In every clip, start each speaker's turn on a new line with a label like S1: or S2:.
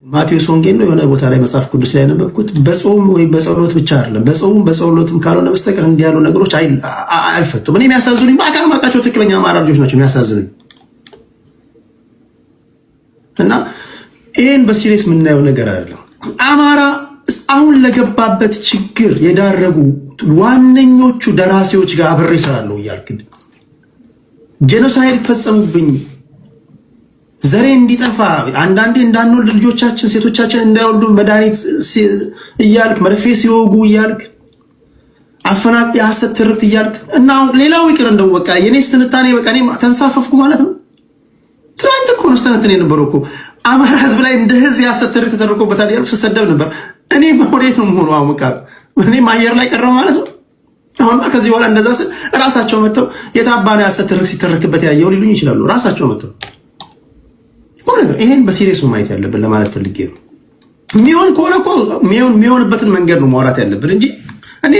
S1: ማቴዎስ ወንጌል ነው የሆነ ቦታ ላይ መጽሐፍ ቅዱስ ላይ ያነበብኩት በጾም ወይ በጸሎት ብቻ አይደለም በጸሎትም ካልሆነ በስተቀር እንዲህ ያሉ ነገሮች አይፈቱም። እኔ የሚያሳዝኑኝ ማቃቸው ትክክለኛ አማራ ልጆች ናቸው የሚያሳዝኑኝ። እና ይሄን በሲሪየስ የምናየው ነገር አይደለም። አማራ አሁን ለገባበት ችግር የዳረጉ ዋነኞቹ ደራሲዎች ጋር አብሬ እሰራለሁ እያልክ ጄኖሳይድ ፈጸሙብኝ ዘሬ እንዲጠፋ አንዳንዴ እንዳንወልድ ልጆቻችን ሴቶቻችን እንዳይወልዱ መድኃኒት እያልክ መርፌ ሲወጉ እያልክ አፈናቅ የሐሰት ትርክት እያልክ እና ሌላው ይቅር እንደው በቃ የኔስ ትንታኔ በቃ እኔ ተንሳፈፍኩ ማለት ነው። ትናንት እኮ ነው ስተነተን የነበረው እኮ አማራ ህዝብ ላይ እንደ ህዝብ የሐሰት ትርክት ተደርጎበታል እያልኩ ስሰደብ ነበር። እኔ በወዴት ነው የምሆነው? አሁን በቃ እኔም አየር ላይ ቀረው ማለት ነው። አሁን ከዚህ በኋላ እንደዛ ስል ራሳቸው መጥተው የታባነ የሐሰት ትርክት ሲተረክበት ያየው ሊሉኝ ይችላሉ። ራሳቸው መጥተው ይሄን በሲሪየሱ ማየት ያለብን ለማለት ፈልጌ ነው። የሚሆን ከሆነ እኮ የሚሆንበትን መንገድ ነው ማውራት ያለብን እንጂ እኔ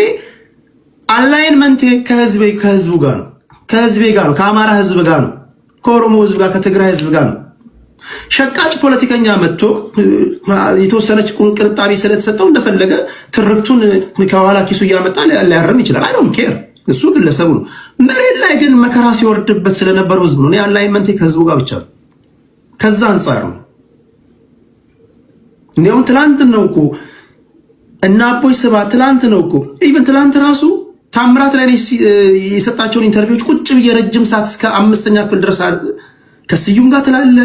S1: አላይንመንቴ ከህዝቡ ጋር ነው፣ ከህዝቤ ጋር ነው፣ ከአማራ ህዝብ ጋር ነው፣ ከኦሮሞ ህዝብ ጋር፣ ከትግራይ ህዝብ ጋር ነው። ሸቃጭ ፖለቲከኛ መጥቶ የተወሰነች ቅርጣቢ ስለተሰጠው እንደፈለገ ትርክቱን ከኋላ ኪሱ እያመጣ ሊያርም ይችላል። አይ ዶንት ኬር፣ እሱ ግለሰቡ ነው። መሬት ላይ ግን መከራ ሲወርድበት ስለነበረው ህዝብ ነው። እኔ አላይንመንቴ ከህዝቡ ጋር ብቻ ነው። ከዛ አንጻር ነው እንዲያውም ትላንት ነው እኮ እና አቦይ ስባ ትላንት ነው እኮ ኢቭን ትላንት ራሱ ታምራት ላይ የሰጣቸውን ኢንተርቪዎች ቁጭ ብዬ ረጅም ሰዓት እስከ 5ኛ ክፍል ድረስ ከስዩም ጋር ትላለ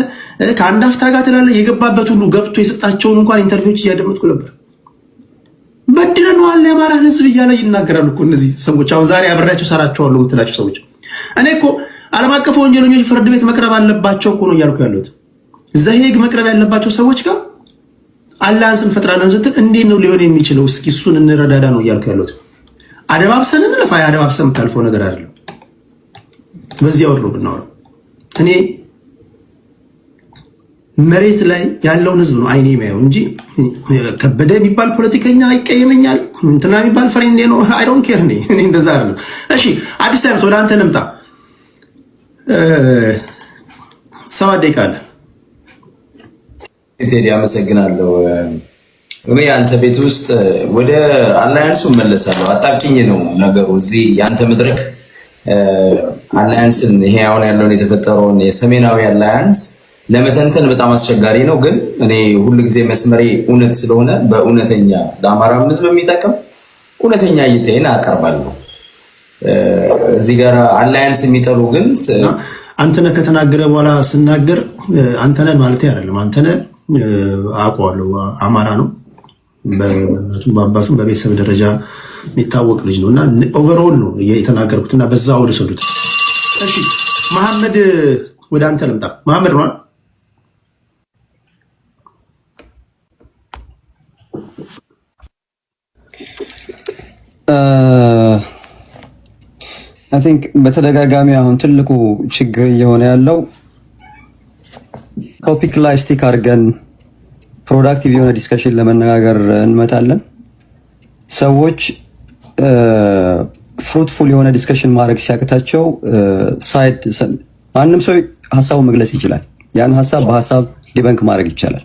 S1: ከአንድ አፍታ ጋር ትላለ የገባበት ሁሉ ገብቶ የሰጣቸውን እንኳን ኢንተርቪዎች እያደመጥኩ ነበር። በድለነዋል የአማራ ህዝብ እያለ ይናገራሉ እኮ እነዚህ ሰዎች። አሁን ዛሬ አብሬያቸው ሰራቸዋለሁ የምትላቸው ሰዎች እኔ እኮ ዓለም አቀፍ ወንጀለኞች ፍርድ ቤት መቅረብ አለባቸው እኮ ነው እያልኩ ያለሁት። ዘሄግ መቅረብ ያለባቸው ሰዎች ጋር አላህን ፈጥራለን ስትል እንዴት ነው ሊሆን የሚችለው? እስኪ እሱን እንረዳዳ ነው እያልኩ ያለሁት። አደባብሰን እንለፋ። አደባብሰን የምታልፈው ነገር አይደለም። በዚህ አውርዶ ብናወራው እኔ መሬት ላይ ያለውን ህዝብ ነው አይኔ የሚያየው እንጂ ከበደ የሚባል ፖለቲከኛ ይቀየመኛል እንትና የሚባል ፍሬንድ ነው አይ ዶንት ኬር። እኔ እንደዛ አይደለም። እሺ አዲስ ታይምስ ወደ አንተ ልምጣ። 7 ደቂቃ አለ።
S2: ቴዲ አመሰግናለሁ። እኔ አንተ ቤት ውስጥ ወደ አላያንሱ መለሳለሁ። አጣብቂኝ ነው ነገሩ። እዚህ ያንተ መድረክ አላያንስን ይሄ አሁን ያለውን የተፈጠረውን የሰሜናዊ አላያንስ ለመተንተን በጣም አስቸጋሪ ነው። ግን እኔ ሁልጊዜ መስመሬ እውነት ስለሆነ በእውነተኛ ለአማራ ህዝብ የሚጠቅም እውነተኛ እይታዬን አቀርባለሁ። እዚህ ጋር አላያንስ የሚጠሉ ግን
S1: አንተነህ ከተናገረ በኋላ ስናገር አንተነህ ማለት አይደለም። አንተነህ አውቀዋለሁ፣ አማራ ነው፣ በእናቱም በአባቱም በቤተሰብ ደረጃ የሚታወቅ ልጅ ነው እና ኦቨርኦል ነው የተናገርኩትና በዛ ወደ ሰዱት። እሺ መሐመድ ወደ አንተ ልምጣ። መሐመድ ነው
S3: አይ ቲንክ በተደጋጋሚ አሁን ትልቁ ችግር እየሆነ ያለው ቶፒክ ላይ ስቲክ አድርገን ፕሮዳክቲቭ የሆነ ዲስከሽን ለመነጋገር እንመጣለን። ሰዎች ፍሩትፉል የሆነ ዲስከሽን ማድረግ ሲያቅታቸው ሳይድ ማንም ሰው ሀሳቡን መግለጽ ይችላል። ያን ሀሳብ በሀሳብ ዲበንክ ማድረግ ይቻላል።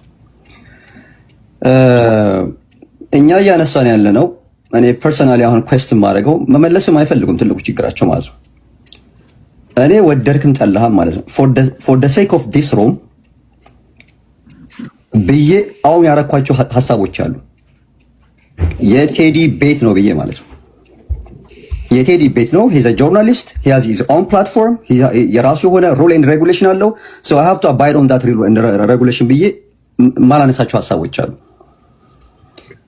S3: እኛ እያነሳን ያለ ነው። እኔ ፐርሰናሊ አሁን ኩዌስትን ማድረገው መመለስም አይፈልጉም። ትልቁ ችግራቸው ማለት ነው እኔ ወደድክም ጠላህም ማለት ነው ፎር ደ ሴክ ኦፍ ዲስ ሮም ብዬ አሁን ያረኳቸው ሀሳቦች አሉ። የቴዲ ቤት ነው ብዬ ማለት ነው። የቴዲ ቤት ነው። ሂዝ አ ጆርናሊስት፣ ሂ ሃዝ ሂዝ ኦን ፕላትፎርም፣ የራሱ የሆነ ሩል ኤንድ ሬጉሌሽን አለው። ሶ አይ ሃቭ ቱ አባይድ ኦን ዳት ሩል ኤንድ ሬጉሌሽን ብዬ ማላነሳቸው ሀሳቦች አሉ።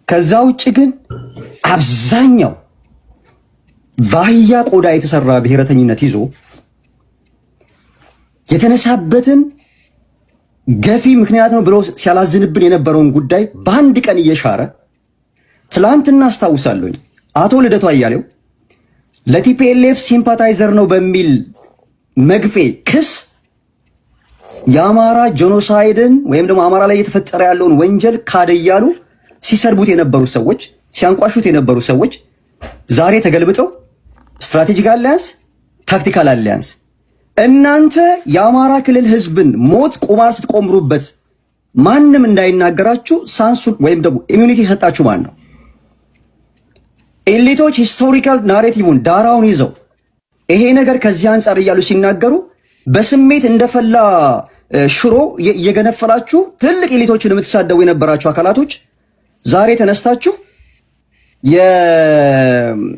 S3: ከዛ ውጭ ግን አብዛኛው በአህያ ቆዳ የተሰራ ብሔረተኝነት ይዞ የተነሳበትን ገፊ ምክንያት ነው ብሎ ሲያላዝንብን የነበረውን ጉዳይ በአንድ ቀን እየሻረ ትላንትና አስታውሳለሁኝ አቶ ልደቱ አያሌው ለቲፒኤልኤፍ ሲምፓታይዘር ነው በሚል መግፌ ክስ የአማራ ጄኖሳይድን ወይም ደግሞ አማራ ላይ የተፈጠረ ያለውን ወንጀል ካደ እያሉ ሲሰርቡት የነበሩ ሰዎች፣ ሲያንቋሹት የነበሩ ሰዎች ዛሬ ተገልብጠው ስትራቴጂክ አሊያንስ፣ ታክቲካል አሊያንስ እናንተ የአማራ ክልል ህዝብን ሞት ቁማር ስትቆምሩበት ማንም እንዳይናገራችሁ ሳንሱር ወይም ደግሞ ኢሚዩኒቲ የሰጣችሁ ማን ነው? ኤሊቶች ሂስቶሪካል ናሬቲቭን ዳራውን ይዘው ይሄ ነገር ከዚህ አንጻር እያሉ ሲናገሩ በስሜት እንደፈላ ሽሮ እየገነፈላችሁ ትልቅ ኤሊቶችን የምትሳደቡ የነበራችሁ አካላቶች ዛሬ ተነስታችሁ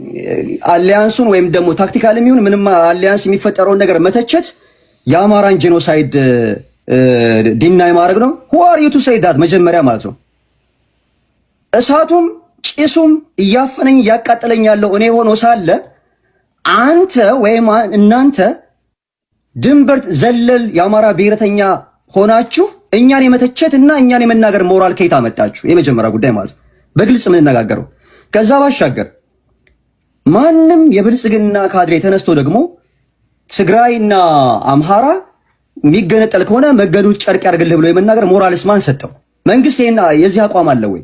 S3: የአሊያንሱን ወይም ደግሞ ታክቲካል የሚሆን ምንም አሊያንስ የሚፈጠረውን ነገር መተቸት የአማራን ጄኖሳይድ ዲናይ ማድረግ ነው። who are you to say that መጀመሪያ ማለት ነው። እሳቱም ጭሱም እያፈነኝ እያቃጠለኝ ያለው እኔ ሆኖ ሳለ አንተ ወይም እናንተ ድንበር ዘለል የአማራ ብሔረተኛ ሆናችሁ እኛን የመተቸት እና እኛን የመናገር ሞራል ከየት አመጣችሁ? የመጀመሪያ ጉዳይ ማለት ነው። በግልጽ የምንነጋገረው ከዛ ባሻገር ማንም የብልጽግና ካድሬ ተነስቶ ደግሞ ትግራይና አምሃራ የሚገነጠል ከሆነ መገዱት ጨርቅ ያርግልህ ብሎ የመናገር ሞራልስ ማን ሰጠው? መንግስት ይሄን የዚህ አቋም አለ ወይ?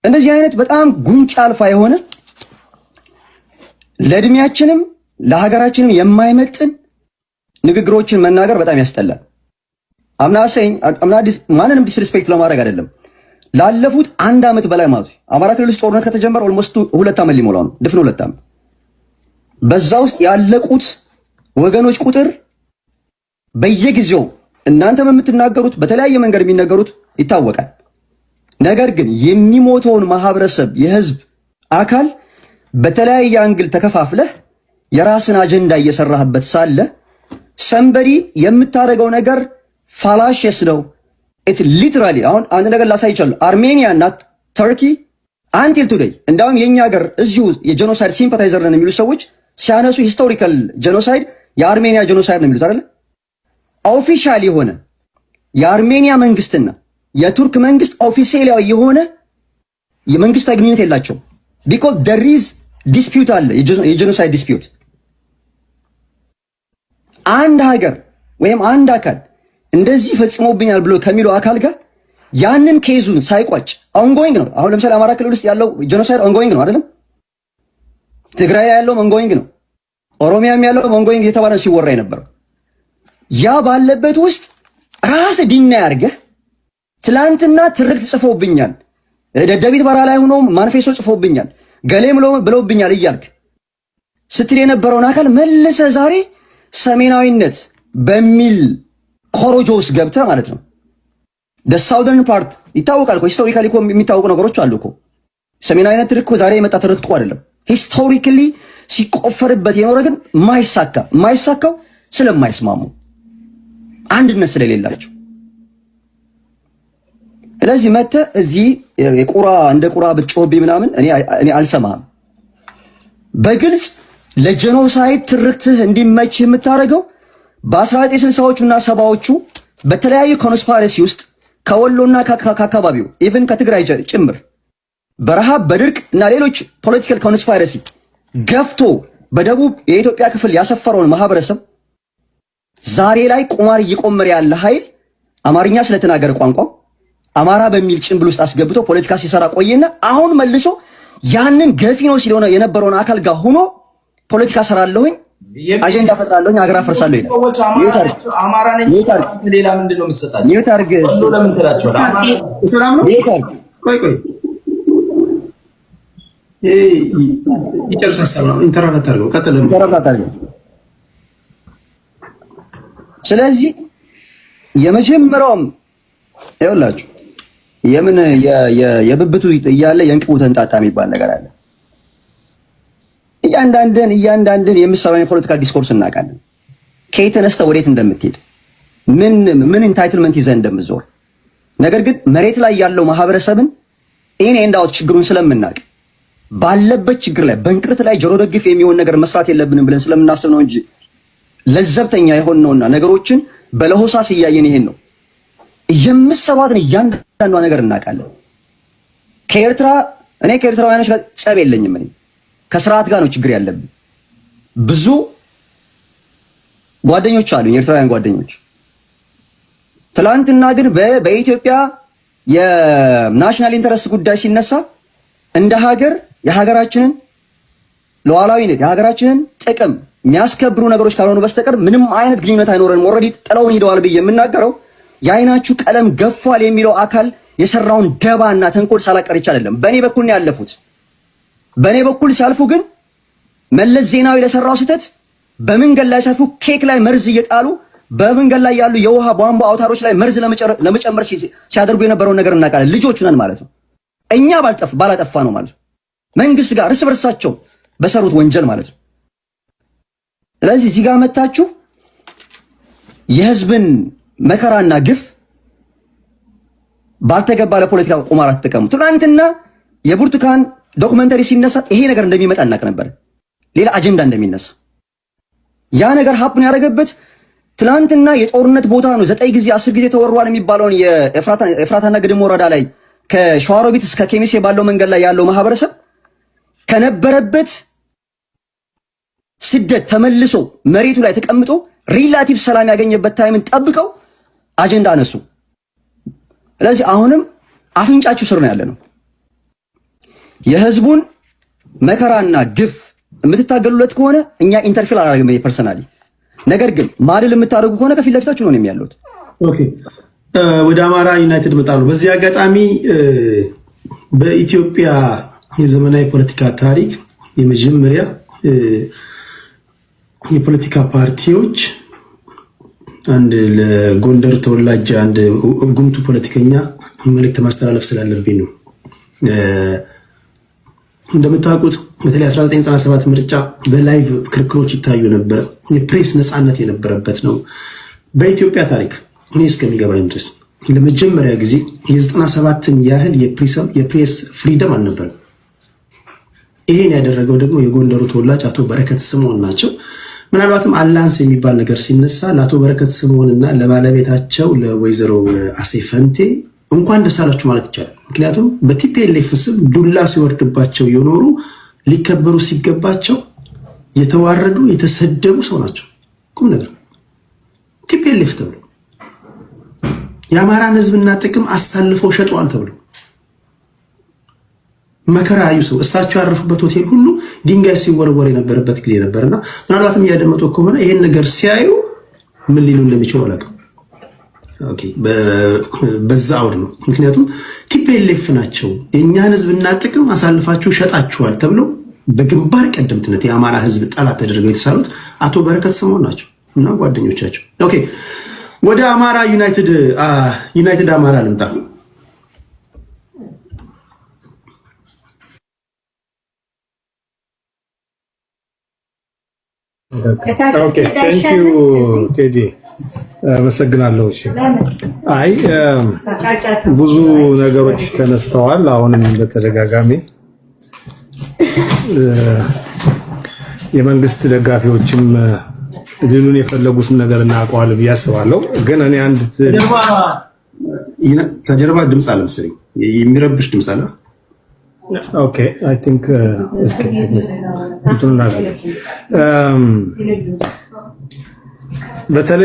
S3: እንደዚህ አይነት በጣም ጉንጭ አልፋ የሆነ ለእድሜያችንም ለሀገራችንም የማይመጥን ንግግሮችን መናገር በጣም ያስጠላል። ማንንም ዲስሪስፔክት ለማድረግ አይደለም። ላለፉት 1 ዓመት በላይ ማለት አማራ ክልል ውስጥ ጦርነት ከተጀመረ ኦልሞስት 2 ዓመት ሊሞላው ነው። ድፍን 2 ዓመት። በዛ ውስጥ ያለቁት ወገኖች ቁጥር በየጊዜው እናንተም የምትናገሩት በተለያየ መንገድ የሚነገሩት ይታወቃል። ነገር ግን የሚሞተውን ማህበረሰብ የህዝብ አካል በተለያየ አንግል ተከፋፍለህ የራስን አጀንዳ እየሰራህበት ሳለ ሰንበዲ የምታደርገው ነገር ፋላሽስ ነው። ኢት ሊትራሊ አሁን አንድ ነገር ላሳይ ይችላል። አርሜኒያ እና ተርኪ አንቲል ቱዴይ እንዳውም የኛ ሀገር እዚሁ የጄኖሳይድ ሲምፓታይዘር ነን የሚሉ ሰዎች ሲያነሱ ሂስቶሪካል ጄኖሳይድ የአርሜኒያ ጄኖሳይድ ነው የሚሉት አይደል? ኦፊሻል የሆነ የአርሜኒያ መንግስትና የቱርክ መንግስት ኦፊሴላዊ የሆነ የመንግስታዊ ግንኙነት የላቸው። ቢኮዝ there is dispute አለ፣ የጄኖሳይድ ዲስፒዩት። አንድ ሀገር ወይም አንድ አካል እንደዚህ ፈጽሞብኛል ብሎ ከሚለው አካል ጋር ያንን ኬዙን ሳይቋጭ ኦንጎይንግ ነው። አሁን ለምሳሌ አማራ ክልል ውስጥ ያለው ጄኖሳይድ ኦንጎይንግ ነው አይደለም? ትግራይ ያለው ኦንጎይንግ ነው። ኦሮሚያም ያለው ኦንጎይንግ የተባለ ሲወራ የነበረው ያ ባለበት ውስጥ ራስ ዲና ያርገህ ትላንትና ትርክት ጽፎብኛል፣ ደደቢት በራ ላይ ሆኖ ማንፌሶ ጽፎብኛል፣ ገሌም ብለውብኛል እያልክ ስትል የነበረውን አካል መልሰ ዛሬ ሰሜናዊነት በሚል ኮሮጆ ውስጥ ገብተህ ማለት ነው። the southern part ይታወቃል እኮ ሂስቶሪካሊ እኮ የሚታወቁ ነገሮች አሉ እኮ። ሰሜናዊነት ትርክ እኮ ዛሬ የመጣ ትርክት እኮ አይደለም። ሂስቶሪካሊ ሲቆፈርበት የኖረ ግን ማይሳካው ስለማይስማሙ አንድነት ስለሌላቸው። ስለዚህ መተህ እዚህ የቁራ እንደ ቁራ ብትጮህብኝ ምናምን እኔ አልሰማህም። በግልጽ ለጄኖሳይድ ትርክትህ እንዲመች የምታደርገው በ1960ዎቹ እና 70ዎቹ በተለያዩ ኮንስፓይረሲ ውስጥ ከወሎና ከአካባቢው ኢቭን ከትግራይ ጭምር በረሃብ በድርቅ እና ሌሎች ፖለቲካል ኮንስፓይረሲ ገፍቶ በደቡብ የኢትዮጵያ ክፍል ያሰፈረውን ማህበረሰብ ዛሬ ላይ ቁማር እየቆመረ ያለ ኃይል አማርኛ ስለተናገረ ቋንቋ አማራ በሚል ጭንብል ውስጥ አስገብቶ ፖለቲካ ሲሰራ ቆየና አሁን መልሶ ያንን ገፊ ነው ሲል የነበረውን አካል ጋር ሆኖ ፖለቲካ ሰራለሁኝ፣ አጀንዳ ፈጥራለሁኝ፣ አገር አፈርሳለሁ ይላል።
S2: አማራ ነኝ ሌላ ምንድን ነው የምትሰጣቸው? ለምን ትላቸዋል?
S1: ሰላም ነው። ቆይ ይጨርስ ሀሳብ ነው። ኢንተራክት አድርገው ቀጥለም።
S3: ስለዚህ የመጀመሪያውም ይኸውላችሁ የምን የብብቱ እያለ የእንቅቡ ተንጣጣ የሚባል ነገር አለ። እያንዳንድን የምሳሌ የፖለቲካ ዲስኮርስ እናውቃለን። ከየት ተነስተህ ወዴት እንደምትሄድ ምን ኢንታይትልመንት ይዘህ እንደምትዞር። ነገር ግን መሬት ላይ ያለው ማህበረሰብን ኢን ኤንድ አውት ችግሩን ስለምናውቅ ባለበት ችግር ላይ በእንቅርት ላይ ጆሮ ደግፍ የሚሆን ነገር መስራት የለብንም ብለን ስለምናስብ ነው እንጂ ለዘብተኛ የሆነውና ነገሮችን በለሆሳስ እያየን ይሄን ነው የምሰባትን እያንዳንዷ ነገር እናውቃለን። ከኤርትራውያኖች ጋር ጸብ የለኝም። እኔ ከስርዓት ጋር ነው ችግር ያለብን። ብዙ ጓደኞች አሉ፣ የኤርትራውያን ጓደኞች። ትላንትና ግን በኢትዮጵያ የናሽናል ኢንተረስት ጉዳይ ሲነሳ እንደ ሀገር የሀገራችንን ሉዓላዊነት የሀገራችንን ጥቅም የሚያስከብሩ ነገሮች ካልሆኑ በስተቀር ምንም አይነት ግንኙነት አይኖረንም። ኦልሬዲ ጥለውን ሄደዋል ብዬ የምናገረው የአይናችሁ ቀለም ገፏል የሚለው አካል የሰራውን ደባና ተንኮል ሳላቀርቻ አይደለም። በእኔ በኩል ነው ያለፉት። በእኔ በኩል ሲያልፉ ግን መለስ ዜናዊ ለሰራው ስህተት በመንገድ ላይ ሲያልፉ ኬክ ላይ መርዝ እየጣሉ በመንገድ ላይ ያሉ የውሃ ቧንቧ አውታሮች ላይ መርዝ ለመጨመር ሲያደርጉ የነበረውን ነገር እናውቃለን። ልጆቹ ነን ማለት ነው። እኛ ባላጠፋ ነው ማለት ነው። መንግስት ጋር እርስ በርሳቸው በሰሩት ወንጀል ማለት ነው። ስለዚህ እዚህ ጋር መታችሁ የህዝብን መከራና ግፍ ባልተገባ ለፖለቲካ ቁማር አትጠቀሙ። ትናንትና የብርቱካን ዶክመንተሪ ሲነሳ ይሄ ነገር እንደሚመጣ እናውቅ ነበር። ሌላ አጀንዳ እንደሚነሳ ያ ነገር ሀፕን ያደረገበት ትናንትና የጦርነት ቦታ ነው። 9 ጊዜ 10 ጊዜ ተወሯል የሚባለውን የኤፍራታና ግድም ወረዳ ላይ ከሸዋሮቢት እስከ ኬሚሴ ባለው መንገድ ላይ ያለው ማህበረሰብ ከነበረበት ስደት ተመልሶ መሬቱ ላይ ተቀምጦ ሪላቲቭ ሰላም ያገኘበት ታይምን ጠብቀው አጀንዳ አነሱ። ስለዚህ አሁንም አፍንጫችሁ ስር ነው ያለ ነው። የህዝቡን መከራና ግፍ የምትታገሉለት ከሆነ እኛ ኢንተርፌር አላደርግም ፐርሰናሊ። ነገር ግን ማድል የምታደርጉ ከሆነ ከፊት ለፊታችሁ ነው የሚያሉት።
S1: ኦኬ፣ ወደ አማራ ዩናይትድ መጣሉ። በዚህ አጋጣሚ በኢትዮጵያ የዘመናዊ ፖለቲካ ታሪክ የመጀመሪያ የፖለቲካ ፓርቲዎች አንድ ለጎንደር ተወላጅ አንድ ጉምቱ ፖለቲከኛ መልእክት ማስተላለፍ ስላለብኝ ነው። እንደምታውቁት በተለይ 1997 ምርጫ በላይቭ ክርክሮች ይታዩ ነበር። የፕሬስ ነፃነት የነበረበት ነው። በኢትዮጵያ ታሪክ እኔ እስከሚገባኝ ድረስ ለመጀመሪያ ጊዜ የ97ን ያህል የፕሬስ ፍሪደም አልነበረም። ይሄን ያደረገው ደግሞ የጎንደሩ ተወላጅ አቶ በረከት ስምዖን ናቸው። ምናልባትም አላንስ የሚባል ነገር ሲነሳ ለአቶ በረከት ስምዖንና ለባለቤታቸው ለወይዘሮ አሴ ፈንቴ እንኳን ደስ አላችሁ ማለት ይቻላል። ምክንያቱም በቲፒኤልኤፍ ስም ዱላ ሲወርድባቸው የኖሩ ሊከበሩ ሲገባቸው የተዋረዱ የተሰደቡ ሰው ናቸው። ቁም ነገር ቲፒኤልኤፍ ተብሎ የአማራን ሕዝብና ጥቅም አሳልፈው ሸጠዋል ተብሎ መከራ ያዩ ሰው እሳቸው ያረፉበት ሆቴል ሁሉ ድንጋይ ሲወረወር የነበረበት ጊዜ ነበርና ምናልባትም እያደመጡ ከሆነ ይሄን ነገር ሲያዩ ምን ሊሉ እንደሚችሉ አላውቅም። ኦኬ፣ በዛ አውድ ነው። ምክንያቱም ቲፒኤልኤፍ ናቸው የእኛን ሕዝብና ጥቅም አሳልፋችሁ ሸጣችኋል ተብለው በግንባር ቀደምትነት የአማራ ሕዝብ ጠላት ተደርገው የተሳሉት አቶ በረከት ስምዖን ናቸው እና ጓደኞቻቸው። ኦኬ፣ ወደ አማራ ዩናይትድ አማራ ልምጣ።
S4: ኦኬ፣ ቴንክ ዩ ቴዲ፣ አመሰግናለሁ። እሺ፣ አይ ብዙ ነገሮች ተነስተዋል። አሁንም በተደጋጋሚ የመንግስት ደጋፊዎችም ሊሉን የፈለጉትን ነገር እናውቀዋለን ብዬ አስባለሁ። ግን እኔ አንድ
S1: ከጀርባ ድምፅ አለ መሰለኝ፣ የሚረብሽ ድምፅ አለ።
S4: ኦኬ፣ አይ ቲንክ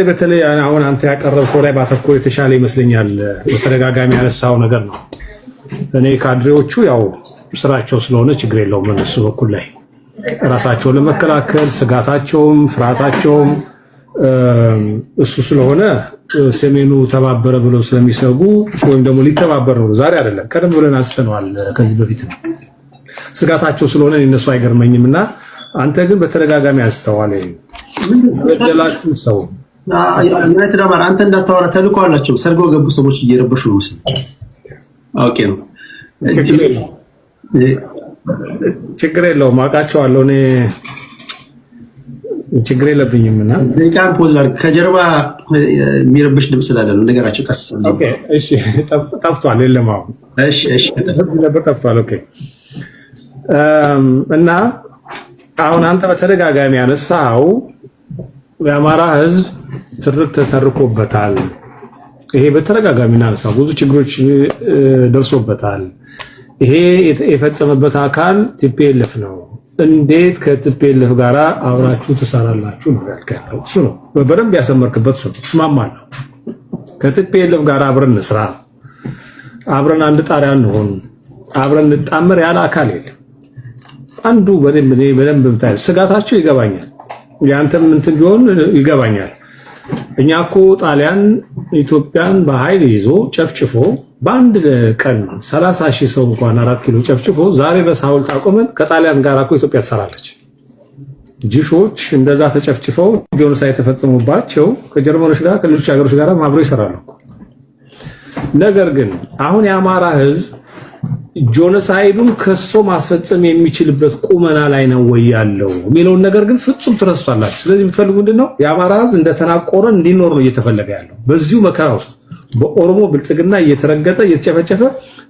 S4: በተለይ አሁን አንተ ያቀረብከው ላይ ባተኮር የተሻለ ይመስለኛል። በተደጋጋሚ ያነሳው ነገር ነው። እኔ ካድሬዎቹ ያው ስራቸው ስለሆነ ችግር የለውም። እነሱ በኩል ላይ ራሳቸውን ለመከላከል ስጋታቸውም ፍርሃታቸውም እሱ ስለሆነ ሰሜኑ ተባበረ ብለው ስለሚሰጉ ወይም ደግሞ ሊተባበር ነው። ዛሬ አይደለም፣ ቀደም ብለን አንስተነዋል። ከዚህ በፊት ስጋታቸው ስለሆነ እነሱ አይገርመኝምና አንተ ግን በተደጋጋሚ አንስተዋል። በደላችሁ ሰው
S1: ዩናይትድ አማራ አንተ እንዳታወራ ተልኮ አላቸው። ሰርጎ ገቡ ሰዎች እየረበሹ ነው መሰለኝ። ኦኬ ነው፣
S4: ችግር የለውም። አውቃቸዋለሁ እኔ ችግር የለብኝም። እና
S1: ደቂቃን ፖዝ አድርግ። ከጀርባ የሚረብሽ ድምፅ ስላለ ነው ነገራቸው። ቀስ
S4: ኦኬ፣ እሺ፣ ጠፍቷል። የለም አሁን
S1: እሺ፣
S4: ነበር ጠፍቷል። ኦኬ። እና አሁን አንተ በተደጋጋሚ ያነሳው የአማራ ሕዝብ ትርክ ተተርኮበታል። ይሄ በተደጋጋሚ እናነሳው ብዙ ችግሮች ደርሶበታል። ይሄ የፈጸመበት አካል ቲፒኤልኤፍ ነው። እንዴት ከቲፒኤልኤፍ ጋር አብራችሁ ትሰራላችሁ ነው ያልከው። እሱ ነው በደንብ ያሰመርክበት። እሱ ነው እስማማለሁ። ከቲፒኤልኤፍ ጋር አብረን እንስራ፣ አብረን አንድ ጣሪያ እንሆን፣ አብረን እንጣመር ያለ አካል የለም። አንዱ በደንብ ብታይ ስጋታቸው ይገባኛል። ያንተም እንትን ቢሆን ይገባኛል። እኛ እኮ ጣሊያን ኢትዮጵያን በኃይል ይዞ ጨፍጭፎ በአንድ ቀን 30,000 ሰው እንኳን 4 ኪሎ ጨፍጭፎ ዛሬ በሳውልት አቆመን ከጣሊያን ጋር እኮ ኢትዮጵያ ትሰራለች። ጂሾች እንደዛ ተጨፍጭፈው ጆኖሳይድ ተፈጽሞባቸው ከጀርመኖች ጋር ከሌሎች ሀገሮች ጋር አብረው ይሰራሉ። ነገር ግን አሁን የአማራ ህዝብ ጆኖሳይዱን ከሶ ማስፈጸም የሚችልበት ቁመና ላይ ነው ወይ ያለው የሚለውን ነገር ግን ፍጹም ትረስቷላችሁ። ስለዚህ የምትፈልጉ ምንድነው? የአማራ ህዝብ እንደተናቆረ እንዲኖር ነው እየተፈለገ ያለው። በዚሁ መከራ ውስጥ በኦሮሞ ብልጽግና እየተረገጠ እየተጨፈጨፈ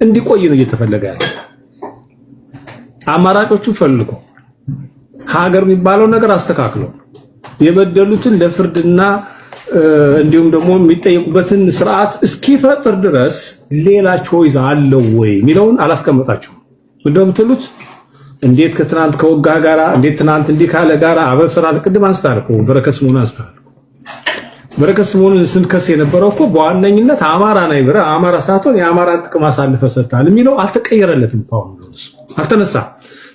S4: እንዲቆይ ነው እየተፈለገ ያለው። አማራጮቹ ፈልጉ። ሀገር የሚባለው ነገር አስተካክሎ የበደሉትን ለፍርድና እንዲሁም ደግሞ የሚጠየቁበትን ስርዓት እስኪፈጥር ድረስ ሌላ ቾይዝ አለው ወይ የሚለውን አላስቀመጣችሁም። እንደምትሉት እንዴት ከትናንት ከወጋ ጋራ እንዴት ትናንት እንዲህ ካለ ጋራ አበስራ ለቅድም አንስታልኩ በረከት ስምኦን አንስታልኩ። በረከት ስምኦንን ስንከስ የነበረው እኮ በዋነኝነት አማራ ናይ ብረ አማራ ሳትሆን የአማራን ጥቅም አሳልፈ ሰጥታል የሚለው አልተቀየረለትም። ፓውን አልተነሳ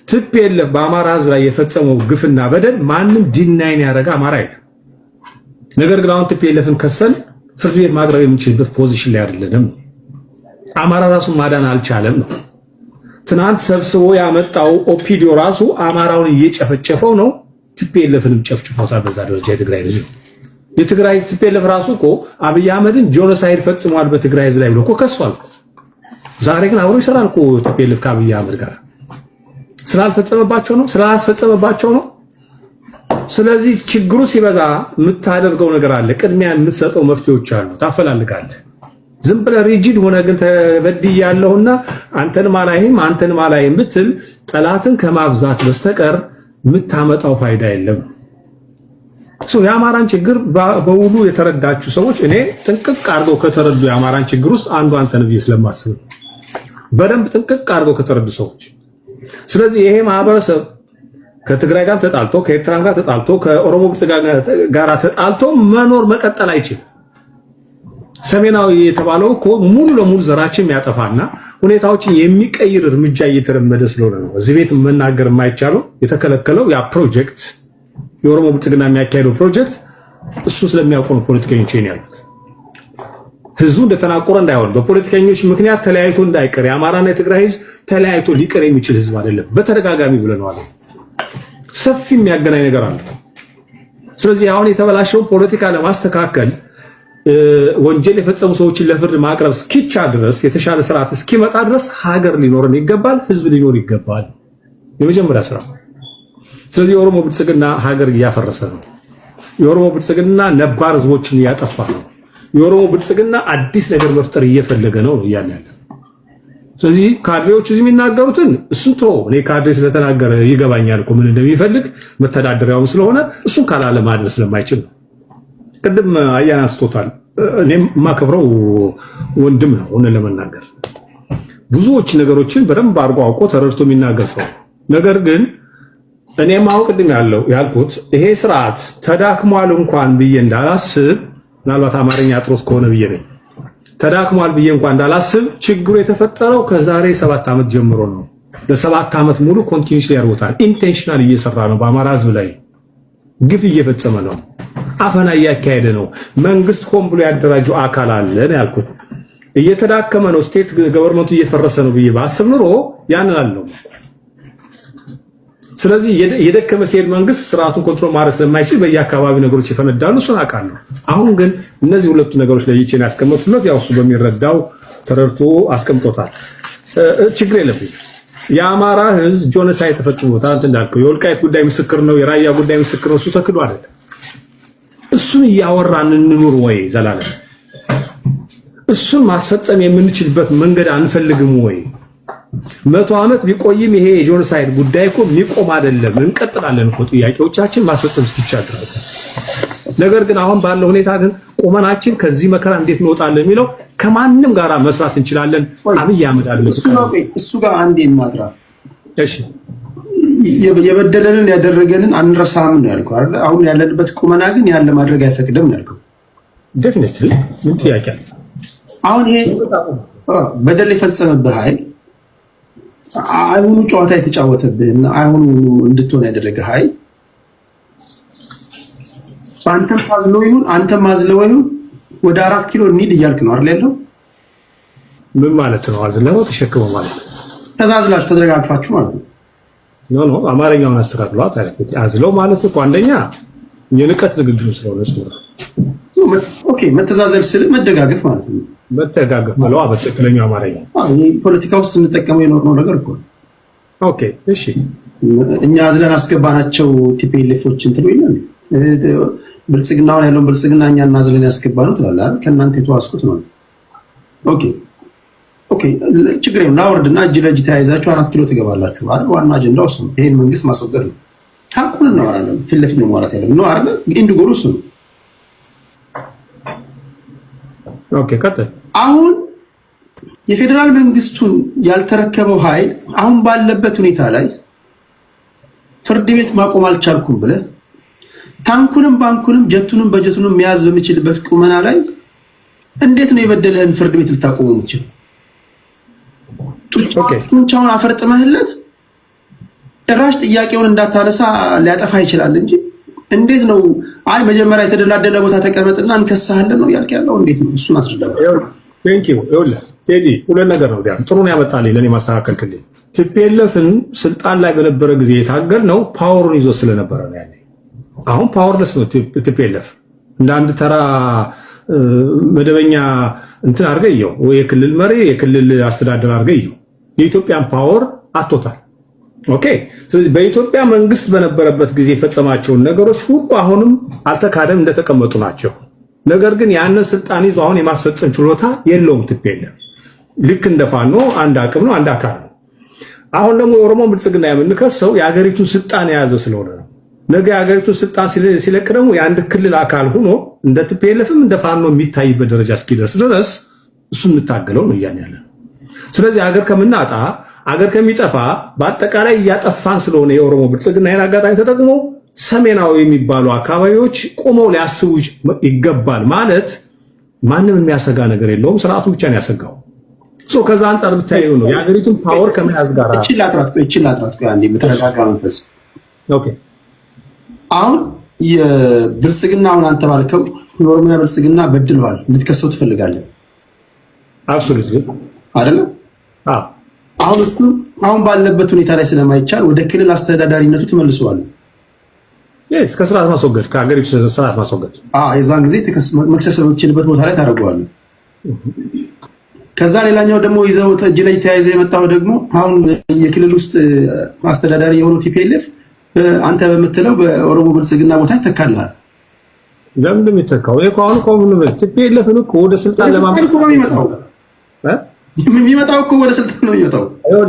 S4: TPLF በአማራ ህዝብ ላይ የፈጸመው ግፍና በደል ማንም ዲናይን ያደረገ አማራ አይደለም። ነገር ግን አሁን TPLFን ከሰል ፍርድ ቤት ማቅረብ የሚችልበት ፖዚሽን ላይ አይደለም። አማራ ራሱን ማዳን አልቻለም ነው። ትናንት ሰብስቦ ያመጣው ኦፒዲዮ ራሱ አማራውን እየጨፈጨፈው ነው። TPLFንም ጨፍጭፎታል። በዛ ደረጃ የትግራይ TPLF ራሱ እኮ አብይ አህመድን ጆኖሳይድ ፈጽሟል በትግራይ ህዝብ ላይ ብሎ እኮ ከሷል። ዛሬ ግን አብሮ ይሰራል እኮ TPLF ከአብይ አህመድ ጋር ስላስፈጸመባቸው ነው። ስለዚህ ችግሩ ሲበዛ የምታደርገው ነገር አለ። ቅድሚያ የምትሰጠው መፍትሄዎች አሉ። ታፈላልጋለህ። ዝም ብለህ ሪጂድ ሆነ ግን ተበድያለሁና አንተንም አላይም ብትል ጠላትን ከማብዛት በስተቀር የምታመጣው ፋይዳ የለም። የአማራን ችግር በውሉ የተረዳችሁ ሰዎች እኔ ጥንቅቅ አድርገው ከተረዱ የአማራን ችግር ውስጥ አንዱ አንተ ነህ ብዬ ስለማስብ በደንብ ጥንቅቅ አድርገው ከተረዱ ሰዎች። ስለዚህ ይሄ ማህበረሰብ ከትግራይ ጋር ተጣልቶ ከኤርትራ ጋር ተጣልቶ ከኦሮሞ ብልጽግና ጋር ተጣልቶ መኖር መቀጠል አይችልም። ሰሜናዊ የተባለው እኮ ሙሉ ለሙሉ ዘራችን የሚያጠፋና ሁኔታዎችን የሚቀይር እርምጃ እየተረመደ ስለሆነ ነው እዚህ ቤት መናገር የማይቻለው የተከለከለው። ያ ፕሮጀክት የኦሮሞ ብልጽግና የሚያካሄደው ፕሮጀክት እሱ ስለሚያውቀው ፖለቲከኞች ያሉት ህዝቡ እንደተናቆረ እንዳይሆን በፖለቲከኞች ምክንያት ተለያይቶ እንዳይቀር የአማራና የትግራይ ህዝብ ተለያይቶ ሊቀር የሚችል ህዝብ አይደለም። በተደጋጋሚ ብለናል። ሰፊ የሚያገናኝ ነገር አለ። ስለዚህ አሁን የተበላሸውን ፖለቲካ ለማስተካከል ወንጀል የፈጸሙ ሰዎችን ለፍርድ ማቅረብ እስኪቻ ድረስ የተሻለ ስርዓት እስኪመጣ ድረስ ሀገር ሊኖርን ይገባል፣ ህዝብ ሊኖር ይገባል። የመጀመሪያ ስራ። ስለዚህ የኦሮሞ ብልጽግና ሀገር እያፈረሰ ነው። የኦሮሞ ብልጽግና ነባር ህዝቦችን እያጠፋ ነው። የኦሮሞ ብልጽግና አዲስ ነገር መፍጠር እየፈለገ ነው እያለ ያለ። ስለዚህ ካድሬዎች እዚህ የሚናገሩትን እሱን ተው። እኔ ካድሬ ስለተናገረ ይገባኛል እኮ ምን እንደሚፈልግ መተዳደሪያውም ስለሆነ እሱን ካላለ ማድረስ ስለማይችል ነው። ቅድም አያን አንስቶታል። እኔም የማከብረው ወንድም ነው ሆነ ለመናገር ብዙዎች ነገሮችን በደንብ አድርጎ አውቆ ተረድቶ የሚናገር ሰው። ነገር ግን እኔም አሁን ቅድም ያልኩት ይሄ ስርዓት ተዳክሟል እንኳን ብዬ እንዳላስብ ምናልባት አማርኛ አጥሮት ከሆነ ብዬ ነኝ ተዳክሟል ብዬ እንኳን እንዳላስብ ችግሩ የተፈጠረው ከዛሬ 7 ዓመት ጀምሮ ነው። ለ7 ዓመት ሙሉ ኮንቲኒዩስሊ ያርቦታል። ኢንቴንሽናል እየሰራ ነው። በአማራ ህዝብ ላይ ግፍ እየፈጸመ ነው። አፈና እያካሄደ ነው። መንግስት ሆን ብሎ ያደራጀው አካል አለ ነው ያልኩት። እየተዳከመ ነው። ስቴት ገቨርንመንቱ እየፈረሰ ነው ብዬ ባስብ ኑሮ ያንን አለው። ስለዚህ የደከመ ሲሄድ መንግስት ስርዓቱን ኮንትሮል ማድረግ ስለማይችል በየአካባቢ ነገሮች ይፈነዳሉ። እሱን አውቃለሁ። አሁን ግን እነዚህ ሁለቱ ነገሮች ላይ ይቼን ያስቀመጡለት ያው እሱ በሚረዳው ተረድቶ አስቀምጦታል። ችግር የለብኝ። የአማራ ህዝብ ጆኖሳይድ ተፈጽሞታል። አንተ እንዳልከው የወልቃይት ጉዳይ ምስክር ነው። የራያ ጉዳይ ምስክር ነው። እሱ ተክዶ አይደለም። እሱን እያወራን እንኑር ወይ ዘላለም? እሱን ማስፈጸም የምንችልበት መንገድ አንፈልግም ወይ? 100 ዓመት ቢቆይም ይሄ የጆኖሳይድ ጉዳይ እኮ የሚቆም አይደለም። እንቀጥላለን እኮ ጥያቄዎቻችን ማስፈጸም እስኪቻል ድረስ። ነገር ግን አሁን ባለው ሁኔታ ግን ቁመናችን ከዚህ መከራ እንዴት እንወጣለን የሚለው ከማንም ጋራ መስራት እንችላለን። አብይ አህመድ አለ
S1: እሱ ጋር አንዴ እናጥራ።
S4: እሺ
S1: የበደለንን ያደረገንን አንረሳም ነው ያልከው አይደል? አሁን ያለንበት ቁመና ግን ያለ ማድረግ አይፈቅድም ነው ያልከው።
S4: ዴፊኒትሊ ምን ጥያቄ አለ?
S1: አሁን ይሄ በደል የፈጸመብህ ኃይል አይሁኑ ጨዋታ የተጫወተብህና አይሁኑ እንድትሆን ያደረገ ኃይል አንተም ማዝለው ይሁን አንተም ማዝለው ይሁን ወደ 4 ኪሎ እንሂድ እያልክ ነው አይደል ያለው?
S4: ምን ማለት ነው? አዝለው ተሸክመው ማለት ነው።
S1: ተዛዝላችሁ ተደረጋግፋችሁ ማለት ነው።
S4: ኖ አማርኛውን አስተካክሏ። ታዲያ አዝለው ማለት እኮ አንደኛ የንቀት ንግግር ስለሆነ ነው።
S1: ኦኬ መተዛዘል ስል መደጋገፍ ማለት ነው።
S4: መተጋገፍ ማለት በትክክለኛው አማርኛ
S1: ፖለቲካ ውስጥ እንጠቀመው የኖርነው ነገር እኮ።
S4: ኦኬ እሺ፣
S1: እኛ አዝለን አስገባናቸው ቲፒኤልኤፎች እንትን ይላል። ብልጽግናውን ያለውን ብልጽግና እኛ እናዝለን ያስገባነው ትላለህ አይደል? ከእናንተ የተዋስኩት ነው። ኦኬ ችግር የለም። ላውርድና እጅ ለእጅ ተያይዛችሁ 4 ኪሎ ትገባላችሁ አይደል? ዋና አጀንዳው እሱ ነው። ይሄን መንግስት ማስወገድ ነው። ሀቁን እናወራለን። ፊት ለፊት ነው ማውራት ያለብን ነው አይደል? ኢንዱ ጎሉ እሱ ነው።
S4: ኦኬ ቀጥል።
S1: አሁን የፌዴራል መንግስቱን ያልተረከበው ኃይል አሁን ባለበት ሁኔታ ላይ ፍርድ ቤት ማቆም አልቻልኩም ብለህ ታንኩንም ባንኩንም ጀቱንም በጀቱንም መያዝ በሚችልበት ቁመና ላይ እንዴት ነው የበደለህን ፍርድ ቤት ልታቆሙ የምትችል? ጡንቻውን አፈርጥመህለት ጭራሽ ጥያቄውን እንዳታነሳ ሊያጠፋ ይችላል እንጂ እንዴት ነው አይ መጀመሪያ የተደላደለ ቦታ ተቀመጥና እንከሳለን ነው ያልክ ያለው? እንዴት ነው እሱን አስረዳው።
S4: ቴንክ ዩ ይኸውልህ ቴዲ ሁለት ነገር ነው ዲያ ጥሩ ነው ያመጣልኝ ለኔ ማስተካከልክልኝ። ቲፒኤልኤፍን ስልጣን ላይ በነበረ ጊዜ የታገል ነው ፓወሩን ይዞ ስለነበረ ነው ያኔ። አሁን ፓወርለስ ነው ቲፒኤልኤፍ። እንደ አንድ ተራ መደበኛ እንትን አድርገው ወይ የክልል መሪ የክልል አስተዳደር አድርገው የኢትዮጵያን ፓወር አጥቶታል። ኦኬ ስለዚህ በኢትዮጵያ መንግስት በነበረበት ጊዜ የፈጸማቸውን ነገሮች ሁሉ አሁንም አልተካደም እንደተቀመጡ ናቸው። ነገር ግን ያንን ስልጣን ይዞ አሁን የማስፈጸም ችሎታ የለውም ቲፒኤልኤፍ። ልክ እንደ ፋኖ አንድ አቅም ነው አንድ አካል ነው። አሁን ደግሞ የኦሮሞ ብልጽግና የምንከሰው የሀገሪቱን ስልጣን የያዘ ስለሆነ ነው። ነገ የሀገሪቱን ስልጣን ሲለቅ ደግሞ የአንድ ክልል አካል ሆኖ እንደ ቲፒኤልኤፍም እንደ ፋኖ የሚታይበት ደረጃ እስኪደርስ ድረስ እሱ እንታገለው ነው እያን ያለ። ስለዚህ ሀገር ከምናጣ ሀገር ከሚጠፋ በአጠቃላይ እያጠፋን ስለሆነ የኦሮሞ ብልጽግና ይህን አጋጣሚ ተጠቅሞ ሰሜናዊ የሚባሉ አካባቢዎች ቆመው ሊያስቡ ይገባል። ማለት ማንም የሚያሰጋ ነገር የለውም፣ ስርዓቱ ብቻ ነው ያሰጋው። ከዛ አንጻር ብታየው ነው የሀገሪቱን ፓወር ከመያዝ ጋር
S1: እቺ አንዴ በተረጋጋ መንፈስ
S4: ኦኬ።
S1: አሁን የብልጽግና አሁን አንተ ባልከው የኦሮሚያ ብልጽግና በድለዋል ልትከሰው ትፈልጋለህ?
S4: አብሶሉትሊ
S1: አይደለም። አሁን እሱ አሁን ባለበት ሁኔታ ላይ ስለማይቻል ወደ ክልል አስተዳዳሪነቱ ተመልሰዋል።
S4: ከስርዓት ማስወገድ ከሀገሪቱ ስርዓት ማስወገድ
S1: የዛን ጊዜ መክሰስ በምትችልበት ቦታ ላይ ታደርገዋለህ። ከዛ ሌላኛው ደግሞ ይዘው እጅ ላይ ተያይዘ የመጣው ደግሞ አሁን የክልል ውስጥ አስተዳዳሪ የሆነው ቲፒኤልኤፍ አንተ በምትለው በኦሮሞ ብልጽግና ቦታ ይተካልሃል።
S4: ለምን የሚተካው? አሁን ኮሙን ቲፒኤልኤፍን እኮ ወደ ስልጣን ለማምጣት
S1: ነው የሚመጣው እኮ ወደ ስልጣን ነው የሚመጣው።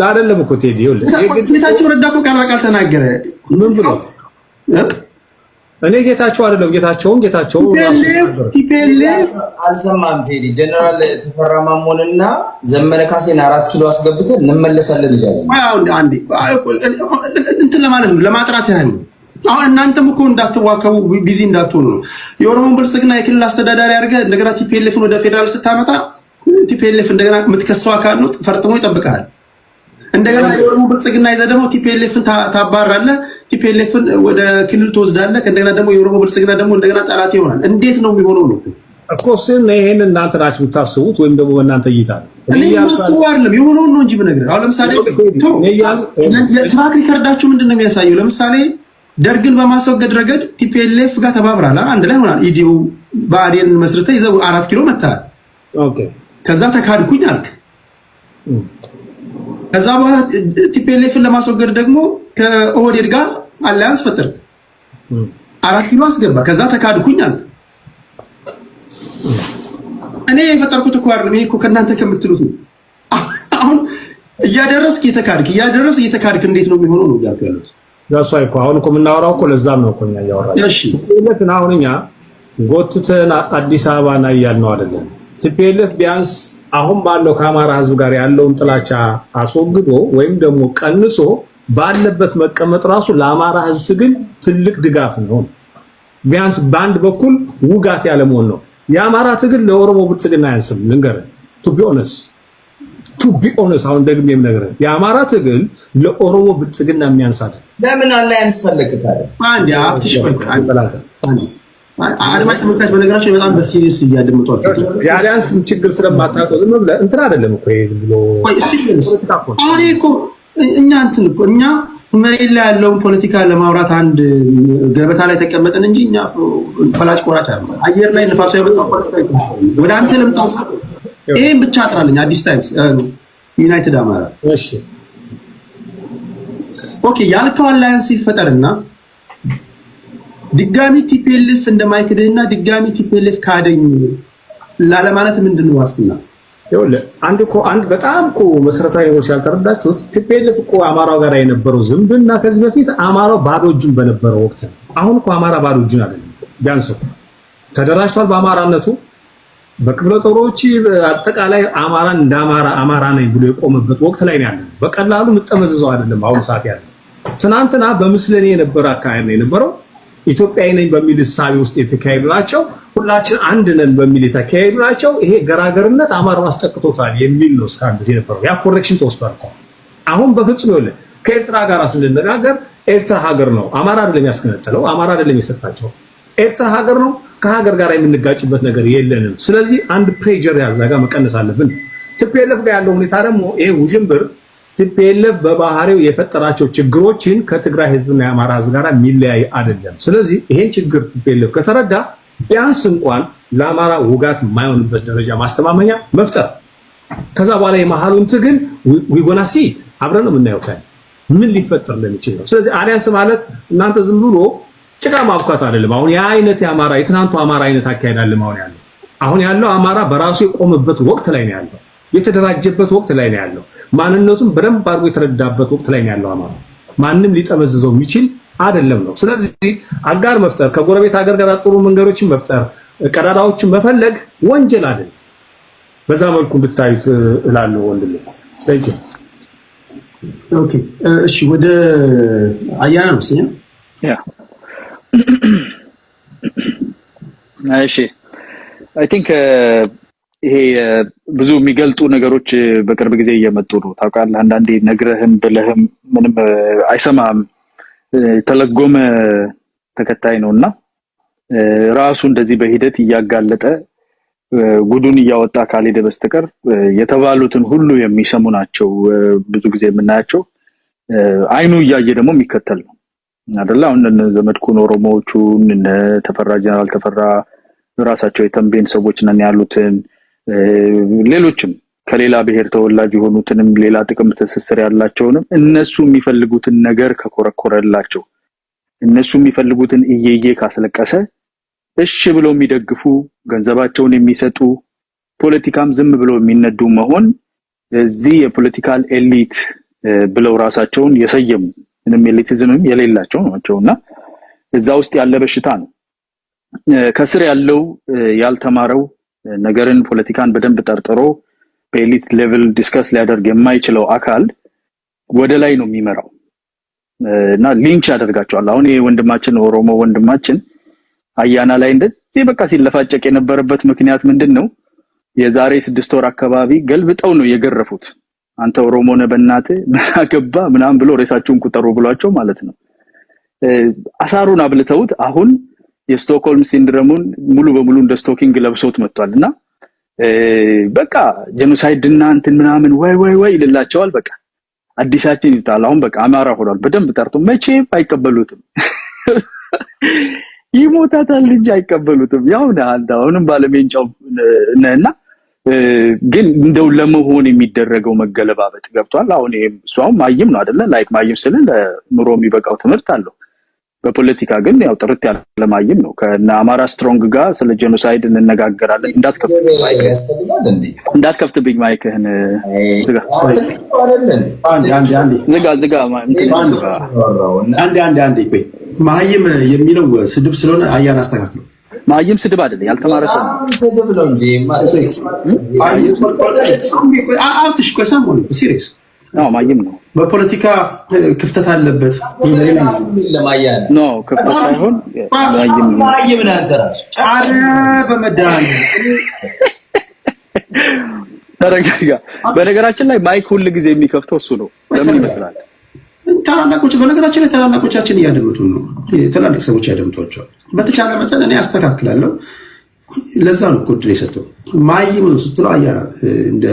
S4: አይደለም እኮ ቴዲ
S1: ጌታቸው ረዳ እኮ ቃል በቃል ተናገረ።
S4: ምን ብሎ? እኔ ጌታቸው አይደለም ጌታቸው
S1: ቲፒኤልኤፍ
S2: አልሰማም። ቴዲ ጀነራል ተፈራ ማሞንና ዘመነ ካሴን 4 ኪሎ አስገብተን እንመለሳለን ይላል።
S1: አንዴ እንትን ለማለት ነው ለማጥራት ያህል ነው። አሁን እናንተም እኮ እንዳትዋከቡ ቢዚ እንዳትሆኑ ነው። የኦሮሞ ብልጽግና የክልል አስተዳዳሪ አድርገህ እንደገና ቲፒኤልኤፍን ወደ ፌደራል ስታመጣ ቲፒኤልኤፍ እንደገና የምትከሰው አካል ነው ፈርጥሞ ይጠብቃል። እንደገና የኦሮሞ ብልጽግና ይዘህ ደግሞ ቲፒኤልኤፍን ታባራለህ፣ ቲፒኤልኤፍን ወደ ክልል ትወስዳለህ። እንደገና ደግሞ የኦሮሞ ብልጽግና ደግሞ እንደገና ጠላት ይሆናል። እንዴት ነው የሚሆነው ነው
S4: እኮ እሱን ይሄን እናንተ ናችሁ የምታስቡት ወይም ደግሞ በእናንተ እይታ ነው።
S1: እኔ ማስቡ አይደለም የሆነውን ነው እንጂ ብነግርህ። አሁን ለምሳሌ ትራክ ሪከርዳችሁ ምንድን ነው የሚያሳየው? ለምሳሌ ደርግን በማስወገድ ረገድ ቲፒኤልኤፍ ጋር ተባብራል፣ አንድ ላይ ሆናል። ኢዲዩ ብአዴን መስርተህ ይዘው 4 ኪሎ መታል።
S4: ኦኬ
S1: ከዛ ተካድኩኝ አልክ። ከዛ በኋላ ቲፒኤልኤፍን ለማስወገድ ደግሞ ከኦህዴድ ጋር አላያንስ ፈጠርክ፣ 4 ኪሎ አስገባ። ከዛ ተካድኩኝ አልክ። እኔ የፈጠርኩት እኮ አይደለም፣ ይሄ እኮ ከእናንተ ከምትሉት ነው። አሁን እያደረስክ እየተካድክ እንዴት ነው የሚሆነው ነው ያልኩ ያሉት።
S4: ዳስ ዋይ እኮ አሁን እኮ የምናወራው እኮ ለዛም ነው እኮ እኛ እያወራን።
S1: እሺ
S4: ቲፒኤልኤፍን አሁን እኛ ጎትተን አዲስ አበባ ና እያልነው አይደለም። ቲፒኤልኤፍ ቢያንስ አሁን ባለው ከአማራ ህዝብ ጋር ያለውን ጥላቻ አስወግዶ ወይም ደግሞ ቀንሶ ባለበት መቀመጥ ራሱ ለአማራ ህዝብ ትግል ትልቅ ድጋፍ ነው። ቢያንስ በአንድ በኩል ውጋት ያለ መሆን ነው። የአማራ ትግል ለኦሮሞ ብልጽግና ያንስም ልንገርህ። ቱ ቢ ኦነስት አሁን ደግሜ የምነግርህ የአማራ ትግል ለኦሮሞ ብልጽግና የሚያንስ አይደል።
S2: ለምን አላያንስ ፈለግህ ታዲያ?
S1: አንዴ አትሽቆይ አድማጭ ተመልካች በነገራችን በጣም በሲሪየስ እያደመጧቸው
S4: የአሊያንስ ችግር ስለማታውቀው ዝም ብለህ እንትን አይደለም እኮ ይሄ ብሎ
S1: አሁን እኮ እኛ እንትን እኮ እኛ መሬት ላይ ያለውን ፖለቲካ ለማውራት አንድ ገበታ ላይ ተቀመጠን እንጂ እኛ ፈላጭ ቆራጭ አይደለም። አየር ላይ ንፋሱ ያመጣው ፖለቲካ ወደ አንተ ልምጣው። ይሄን ብቻ አጥራለኝ። አዲስ ታይምስ ዩናይትድ አማራ
S4: እሺ
S1: ኦኬ ያልከው አላያንስ ይፈጠርና ድጋሚ ቲፒኤልኤፍ እንደማይክድና ድጋሚ ቲፒኤልኤፍ ካደኝ ላለማለት ምንድነው ዋስትና?
S4: አንድ በጣም እኮ መሰረታዊ ነው ያልተረዳችሁት። ቲፒኤልኤፍ እኮ አማራው ጋር የነበረው ዝምድና ከዚህ በፊት አማራው ባዶ እጁን በነበረው ወቅት ነው። አሁን እኮ አማራ ባዶ እጁን አይደለም። ቢያንስ ተደራጅቷል በአማራነቱ። በክፍለ ጦሮች አጠቃላይ አማራን እንደ አማራ ነኝ ብሎ የቆመበት ወቅት ላይ ነው ያለው። በቀላሉ ምጠመዝዘው አይደለም አሁን ሰዓት ያለው። ትናንትና በምስለኔ የነበረ አካሄድ ነው የነበረው። ኢትዮጵያዊ ነኝ በሚል እሳቤ ውስጥ የተካሄዱ ናቸው። ሁላችን አንድ ነን በሚል የተካሄዱ ናቸው። ይሄ ገራገርነት አማራው አስጠቅቶታል የሚል ነው እስካሁን ድረስ የነበረው። ያ ኮሬክሽን ተወስዷል። አሁን በፍጹም ይኸውልህ ከኤርትራ ጋር ስንነጋገር ኤርትራ ሀገር ነው። አማራ አይደለም ያስከነጠለው፣ አማራ አይደለም የሰጣቸው። ኤርትራ ሀገር ነው። ከሀገር ጋር የምንጋጭበት ነገር የለንም። ስለዚህ አንድ ፕሬጀር ያዛጋ መቀነስ አለብን። ቲፒኤልኤፍ ጋር ያለው ሁኔታ ደግሞ ይሄ ውዥንብር ቲፒኤልኤፍ በባህሪው የፈጠራቸው ችግሮችን ከትግራይ ህዝብና የአማራ ህዝብ ጋር የሚለያይ አይደለም። ስለዚህ ይሄን ችግር ቲፒኤልኤፍ ከተረዳ ቢያንስ እንኳን ለአማራ ውጋት የማይሆንበት ደረጃ ማስተማመኛ መፍጠር፣ ከዛ በኋላ የመሀሉን ትግል ዊጎናሲ አብረን ነው የምናየው ምን ሊፈጠር እንደሚችል ነው። ስለዚህ አሊያንስ ማለት እናንተ ዝም ብሎ ጭቃ ማብካት አይደለም። አሁን ያ አይነት የአማራ የትናንቱ አማራ አይነት አካሄድ አለ አሁን ያለው አማራ በራሱ የቆመበት ወቅት ላይ ነው ያለው። የተደራጀበት ወቅት ላይ ነው ያለው። ማንነቱን በደንብ አድርጎ የተረዳበት ወቅት ላይ ነው ያለው አማራ። ማንም ሊጠመዝዘው የሚችል አይደለም ነው። ስለዚህ አጋር መፍጠር፣ ከጎረቤት ሀገር ጋር ጥሩ መንገዶችን መፍጠር፣ ቀዳዳዎችን መፈለግ ወንጀል አይደለም። በዛ መልኩ እንድታዩት እላለሁ ወንድም። ታንኪ
S1: ኦኬ እሺ፣ ወደ አያና ነው ሲኛ
S5: ያ እሺ አይ ቲንክ ይሄ ብዙ የሚገልጡ ነገሮች በቅርብ ጊዜ እየመጡ ነው። ታውቃለህ አንዳንዴ ነግረህም ብለህም ምንም አይሰማም። ተለጎመ ተከታይ ነውና ራሱ እንደዚህ በሂደት እያጋለጠ ጉዱን እያወጣ ካልሄደ በስተቀር የተባሉትን ሁሉ የሚሰሙ ናቸው። ብዙ ጊዜ የምናያቸው አይኑ እያየ ደግሞ የሚከተል ነው አይደል? አሁን ዘመድኩን ኦሮሞዎቹን እነ ተፈራ ጀነራል ተፈራ ራሳቸው የተንቤን ሰዎች ነን ያሉትን ሌሎችም ከሌላ ብሔር ተወላጅ የሆኑትንም ሌላ ጥቅም ትስስር ያላቸውንም እነሱ የሚፈልጉትን ነገር ከኮረኮረላቸው እነሱ የሚፈልጉትን እየየ ካስለቀሰ እሺ ብለው የሚደግፉ ገንዘባቸውን የሚሰጡ ፖለቲካም ዝም ብለው የሚነዱ መሆን እዚህ የፖለቲካል ኤሊት ብለው ራሳቸውን የሰየሙ ምንም ኤሊቲዝምም የሌላቸው ናቸውና እዛ ውስጥ ያለ በሽታ ነው። ከስር ያለው ያልተማረው ነገርን ፖለቲካን በደንብ ጠርጥሮ በኤሊት ሌቭል ዲስከስ ሊያደርግ የማይችለው አካል ወደ ላይ ነው የሚመራው እና ሊንች ያደርጋቸዋል። አሁን ይሄ ወንድማችን ኦሮሞ ወንድማችን አያና ላይ እንደዚህ በቃ ሲለፋጨቅ የነበረበት ምክንያት ምንድነው? የዛሬ 6 ወር አካባቢ ገልብጠው ነው የገረፉት። አንተ ኦሮሞ ነህ በእናትህ ማገባ ምናምን ብሎ ሬሳቸውን ቁጠሩ ብሏቸው ማለት ነው። አሳሩን አብልተውት አሁን የስቶክሆልም ሲንድሮሙን ሙሉ በሙሉ እንደ ስቶኪንግ ለብሶት መጥቷልና በቃ ጄኖሳይድና እንትን ምናምን ወይ ይልላቸዋል። በቃ አዲሳችን ይጣል አሁን በቃ አማራ ሆኗል። በደንብ ጠርቶ መቼ አይቀበሉትም ይሞታታል እንጂ አይቀበሉትም። ያው አንተ አሁንም ባለሜንጫው ነህና ግን እንደው ለመሆን የሚደረገው መገለባበጥ ገብቷል። አሁን እሷው ማይም ነው አይደለ? ላይክ ማይም ስለ ኑሮ የሚበቃው ትምህርት አለው። በፖለቲካ ግን ያው ጥርት ያለ ማይም ነው። ከና አማራ ስትሮንግ ጋር ስለ ጄኖሳይድ እንነጋገራለን። እንዳትከፍትብኝ ማይክህን ዝጋ።
S1: አንዴ ቆይ። ማይም የሚለው ስድብ ስለሆነ አያን አስተካክለው።
S5: ማይም ስድብ አይደለም፣ ያልተማረ ሰው
S2: ስድብ ነው እንጂ
S1: አትሽ ቆይ ሰሞኑን ሲሪየስ
S5: ማይም ነው።
S1: በፖለቲካ ክፍተት አለበት
S2: ለማያን
S5: ነው ክፍተት ሳይሆን
S2: ማይም ነው አንተራስ
S1: አረ በመዳን
S5: ተረጋጋ። በነገራችን ላይ ማይክ ሁሉ ጊዜ የሚከፍተው እሱ ነው። ለምን ይመስላል?
S1: ታላላቆች በነገራችን ላይ ታላላቆቻችን እያደመጡ ነው። ትላልቅ ሰዎች ያደምጧቸዋል። በተቻለ መጠን እኔ አስተካክላለሁ። ለዛ ነው ኮድ የሰጠው። ማይም ነው ስትለው አያራ እንደ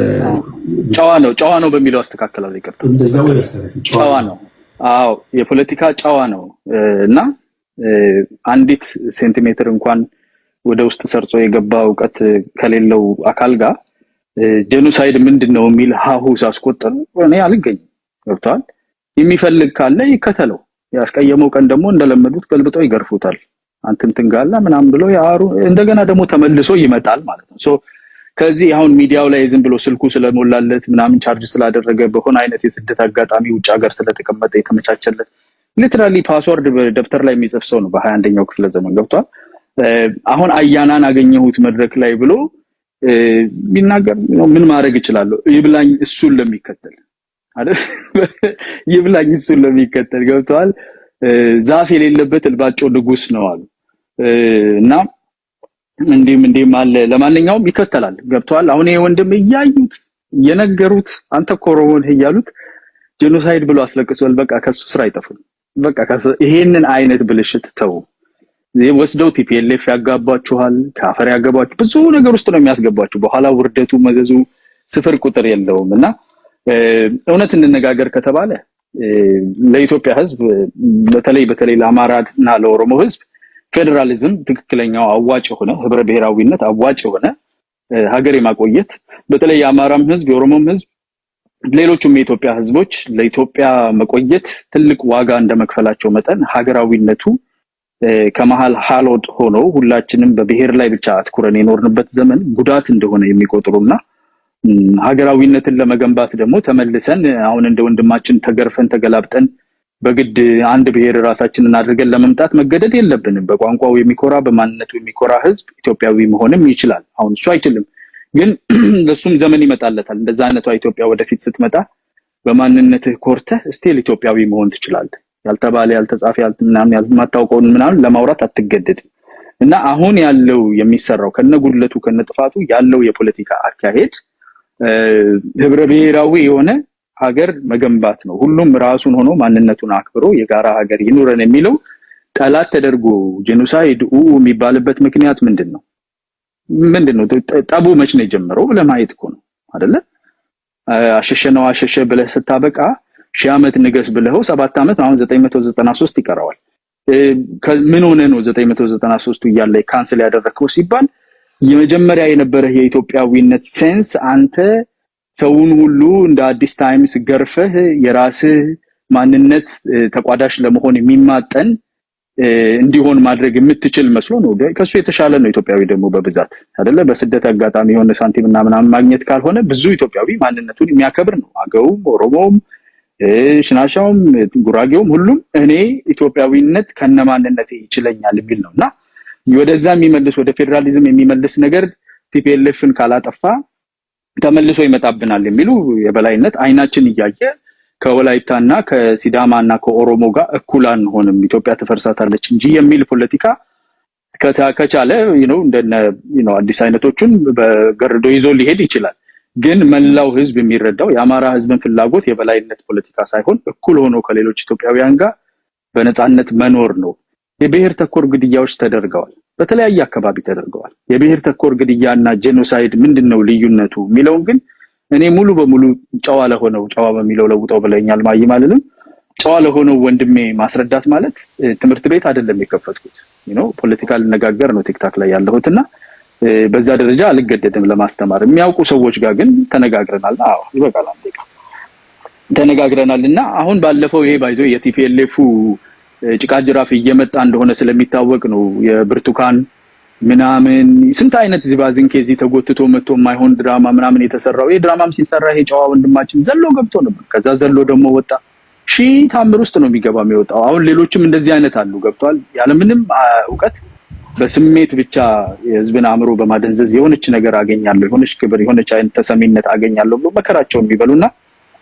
S5: ጨዋ ነው በሚለው አስተካክላለሁ። ይቀርታ
S1: እንደዛ ወይ አስተካክል።
S5: ጨዋ ነው። አዎ የፖለቲካ ጨዋ ነው እና አንዲት ሴንቲሜትር እንኳን ወደ ውስጥ ሰርጾ የገባ ዕውቀት ከሌለው አካል ጋር ጄኖሳይድ ምንድነው የሚል ሀሁ ሳስቆጥር እኔ አልገኝም። ገብቷል። የሚፈልግ ካለ ይከተለው። ያስቀየመው ቀን ደግሞ እንደለመዱት ገልብጠው ይገርፉታል። አንተንትን ጋላ ምናምን ብሎ ያሩ እንደገና ደግሞ ተመልሶ ይመጣል ማለት ነው። ሶ ከዚህ አሁን ሚዲያው ላይ ዝም ብሎ ስልኩ ስለሞላለት ምናምን ቻርጅ ስላደረገ በሆነ አይነት የስደት አጋጣሚ ውጭ ሀገር ስለተቀመጠ የተመቻቸለት ሊትራሊ ፓስወርድ በደብተር ላይ የሚጽፍ ሰው ነው በ21ኛው ክፍለ ዘመን ገብቷል። አሁን አያናን አገኘሁት መድረክ ላይ ብሎ ቢናገር ምን ማድረግ ይችላል? ይብላኝ እሱን ለሚከተል አይደል? ይብላኝ እሱን ለሚከተል ገብቷል። ዛፍ የሌለበት ልባጮ ንጉስ ነው አሉ እና እንዲም አለ። ለማንኛውም ይከተላል። ገብቷል። አሁን ይሄ ወንድም እያዩት የነገሩት አንተ ኮሮሞን እያሉት ጄኖሳይድ ብሎ አስለቅሷል። በቃ ከሱ ስራ አይጠፉም። በቃ ይሄንን አይነት ብልሽት ተው። ወስደው ቲፒኤልኤፍ ያጋባችኋል፣ ካፈር ያጋባችሁ ብዙ ነገር ውስጥ ነው የሚያስገባችሁ። በኋላ ውርደቱ መዘዙ ስፍር ቁጥር የለውምና እውነት እንነጋገር ከተባለ ለኢትዮጵያ ህዝብ በተለይ ለአማራና ለኦሮሞ ህዝብ ፌደራሊዝም ትክክለኛው አዋጭ ሆነ ህብረ ብሔራዊነት አዋጭ ሆነ ሀገር የማቆየት በተለይ የአማራም ህዝብ የኦሮሞም ህዝብ ሌሎችም የኢትዮጵያ ህዝቦች ለኢትዮጵያ መቆየት ትልቅ ዋጋ እንደመክፈላቸው መጠን ሀገራዊነቱ ከመሃል ሃሎድ ሆኖ ሁላችንም በብሔር ላይ ብቻ አትኩረን የኖርንበት ዘመን ጉዳት እንደሆነ የሚቆጥሩና ሀገራዊነትን ለመገንባት ደግሞ ተመልሰን አሁን እንደ ወንድማችን ተገርፈን ተገላብጠን በግድ አንድ ብሔር ራሳችንን አድርገን ለመምጣት መገደድ የለብንም። በቋንቋው የሚኮራ በማንነቱ የሚኮራ ህዝብ ኢትዮጵያዊ መሆንም ይችላል። አሁን እሱ አይችልም፣ ግን ለሱም ዘመን ይመጣለታል። እንደዛ አይነቷ ኢትዮጵያ ወደፊት ስትመጣ በማንነትህ ኮርተህ ስቲል ኢትዮጵያዊ መሆን ትችላለህ። ያልተባለ ያልተጻፈ ምናምን ያልማታውቀውን ምናምን ለማውራት አትገደድም። እና አሁን ያለው የሚሰራው ከነጉድለቱ ከነጥፋቱ ያለው የፖለቲካ አካሄድ ህብረ ብሔራዊ የሆነ ሀገር መገንባት ነው። ሁሉም ራሱን ሆኖ ማንነቱን አክብሮ የጋራ ሀገር ይኑረን የሚለው ጠላት ተደርጎ ጄኖሳይድ የሚባልበት ምክንያት ምንድነው? ጠቡ መች ነው የጀመረው ብለህ ማየት እኮ ነው አይደለ? አሸሸ ብለህ ስታበቃ ሺህ ዓመት ንገስ ብለው 7 ዓመት አሁን 993 ይቀራዋል። ምን ሆነ ነው 993 እያለ ካንሰል ያደረከው ሲባል የመጀመሪያ የነበረ የኢትዮጵያዊነት ሴንስ አንተ ሰውን ሁሉ እንደ አዲስ ታይምስ ገርፈህ የራስህ ማንነት ተቋዳሽ ለመሆን የሚማጠን እንዲሆን ማድረግ የምትችል መስሎ ነው። ከሱ የተሻለ ነው ኢትዮጵያዊ ደግሞ በብዛት አይደለ? በስደት አጋጣሚ የሆነ ሳንቲምና ምናምን ማግኘት ካልሆነ ብዙ ኢትዮጵያዊ ማንነቱን የሚያከብር ነው። አገውም፣ ኦሮሞውም፣ ሽናሻውም፣ ጉራጌውም ሁሉም እኔ ኢትዮጵያዊነት ከነማንነቴ ይችለኛል የሚል ነውና ወደዛ የሚመልስ ወደ ፌደራሊዝም የሚመልስ ነገር ቲፒኤልኤፍን ካላጠፋ ተመልሶ ይመጣብናል የሚሉ የበላይነት አይናችን እያየ ከወላይታና ከሲዳማና ከኦሮሞ ጋር እኩል አንሆንም ኢትዮጵያ ተፈርሳታለች እንጂ የሚል ፖለቲካ ከቻለ እንደነ አዲስ አይነቶቹን በገርዶ ይዞ ሊሄድ ይችላል። ግን መላው ህዝብ የሚረዳው የአማራ ህዝብን ፍላጎት የበላይነት ፖለቲካ ሳይሆን እኩል ሆኖ ከሌሎች ኢትዮጵያውያን ጋር በነፃነት መኖር ነው። የብሔር ተኮር ግድያዎች ተደርገዋል፣ በተለያየ አካባቢ ተደርገዋል። የብሔር ተኮር ግድያና ጄኖሳይድ ምንድነው ልዩነቱ የሚለውን ግን እኔ ሙሉ በሙሉ ጨዋ ለሆነው ጨዋ በሚለው ለውጠው ብለኛል ማይማልንም ጨዋ ለሆነው ወንድሜ ማስረዳት ማለት ትምህርት ቤት አይደለም የከፈትኩት ፖለቲካል ነጋገር ነው ቲክታክ ላይ ያለሁትና በዛ ደረጃ አልገደድም ለማስተማር። የሚያውቁ ሰዎች ጋር ግን ተነጋግረናል። አዎ ይበቃል አንዴ ተነጋግረናልና አሁን ባለፈው ይሄ ባይዘው የቲፒኤልኤፉ ጭቃ ጅራፍ እየመጣ እንደሆነ ስለሚታወቅ ነው የብርቱካን ምናምን ስንት አይነት ዝባዝንኬ እዚህ ተጎትቶ መጥቶ የማይሆን ድራማ ምናምን የተሰራው። ይሄ ድራማም ሲሰራ ይሄ ጨዋ ወንድማችን ዘሎ ገብቶ ነበር። ከዛ ዘሎ ደግሞ ወጣ። ታምር ውስጥ ነው የሚወጣው። አሁን ሌሎችም እንደዚህ አይነት አሉ ገብቷል። ያለምንም ዕውቀት በስሜት ብቻ የህዝብን አእምሮ በማደንዘዝ የሆነች ነገር አገኛለሁ፣ የሆነች ክብር፣ የሆነች አይነት ተሰሚነት አገኛለሁ ብሎ መከራቸውን የሚበሉና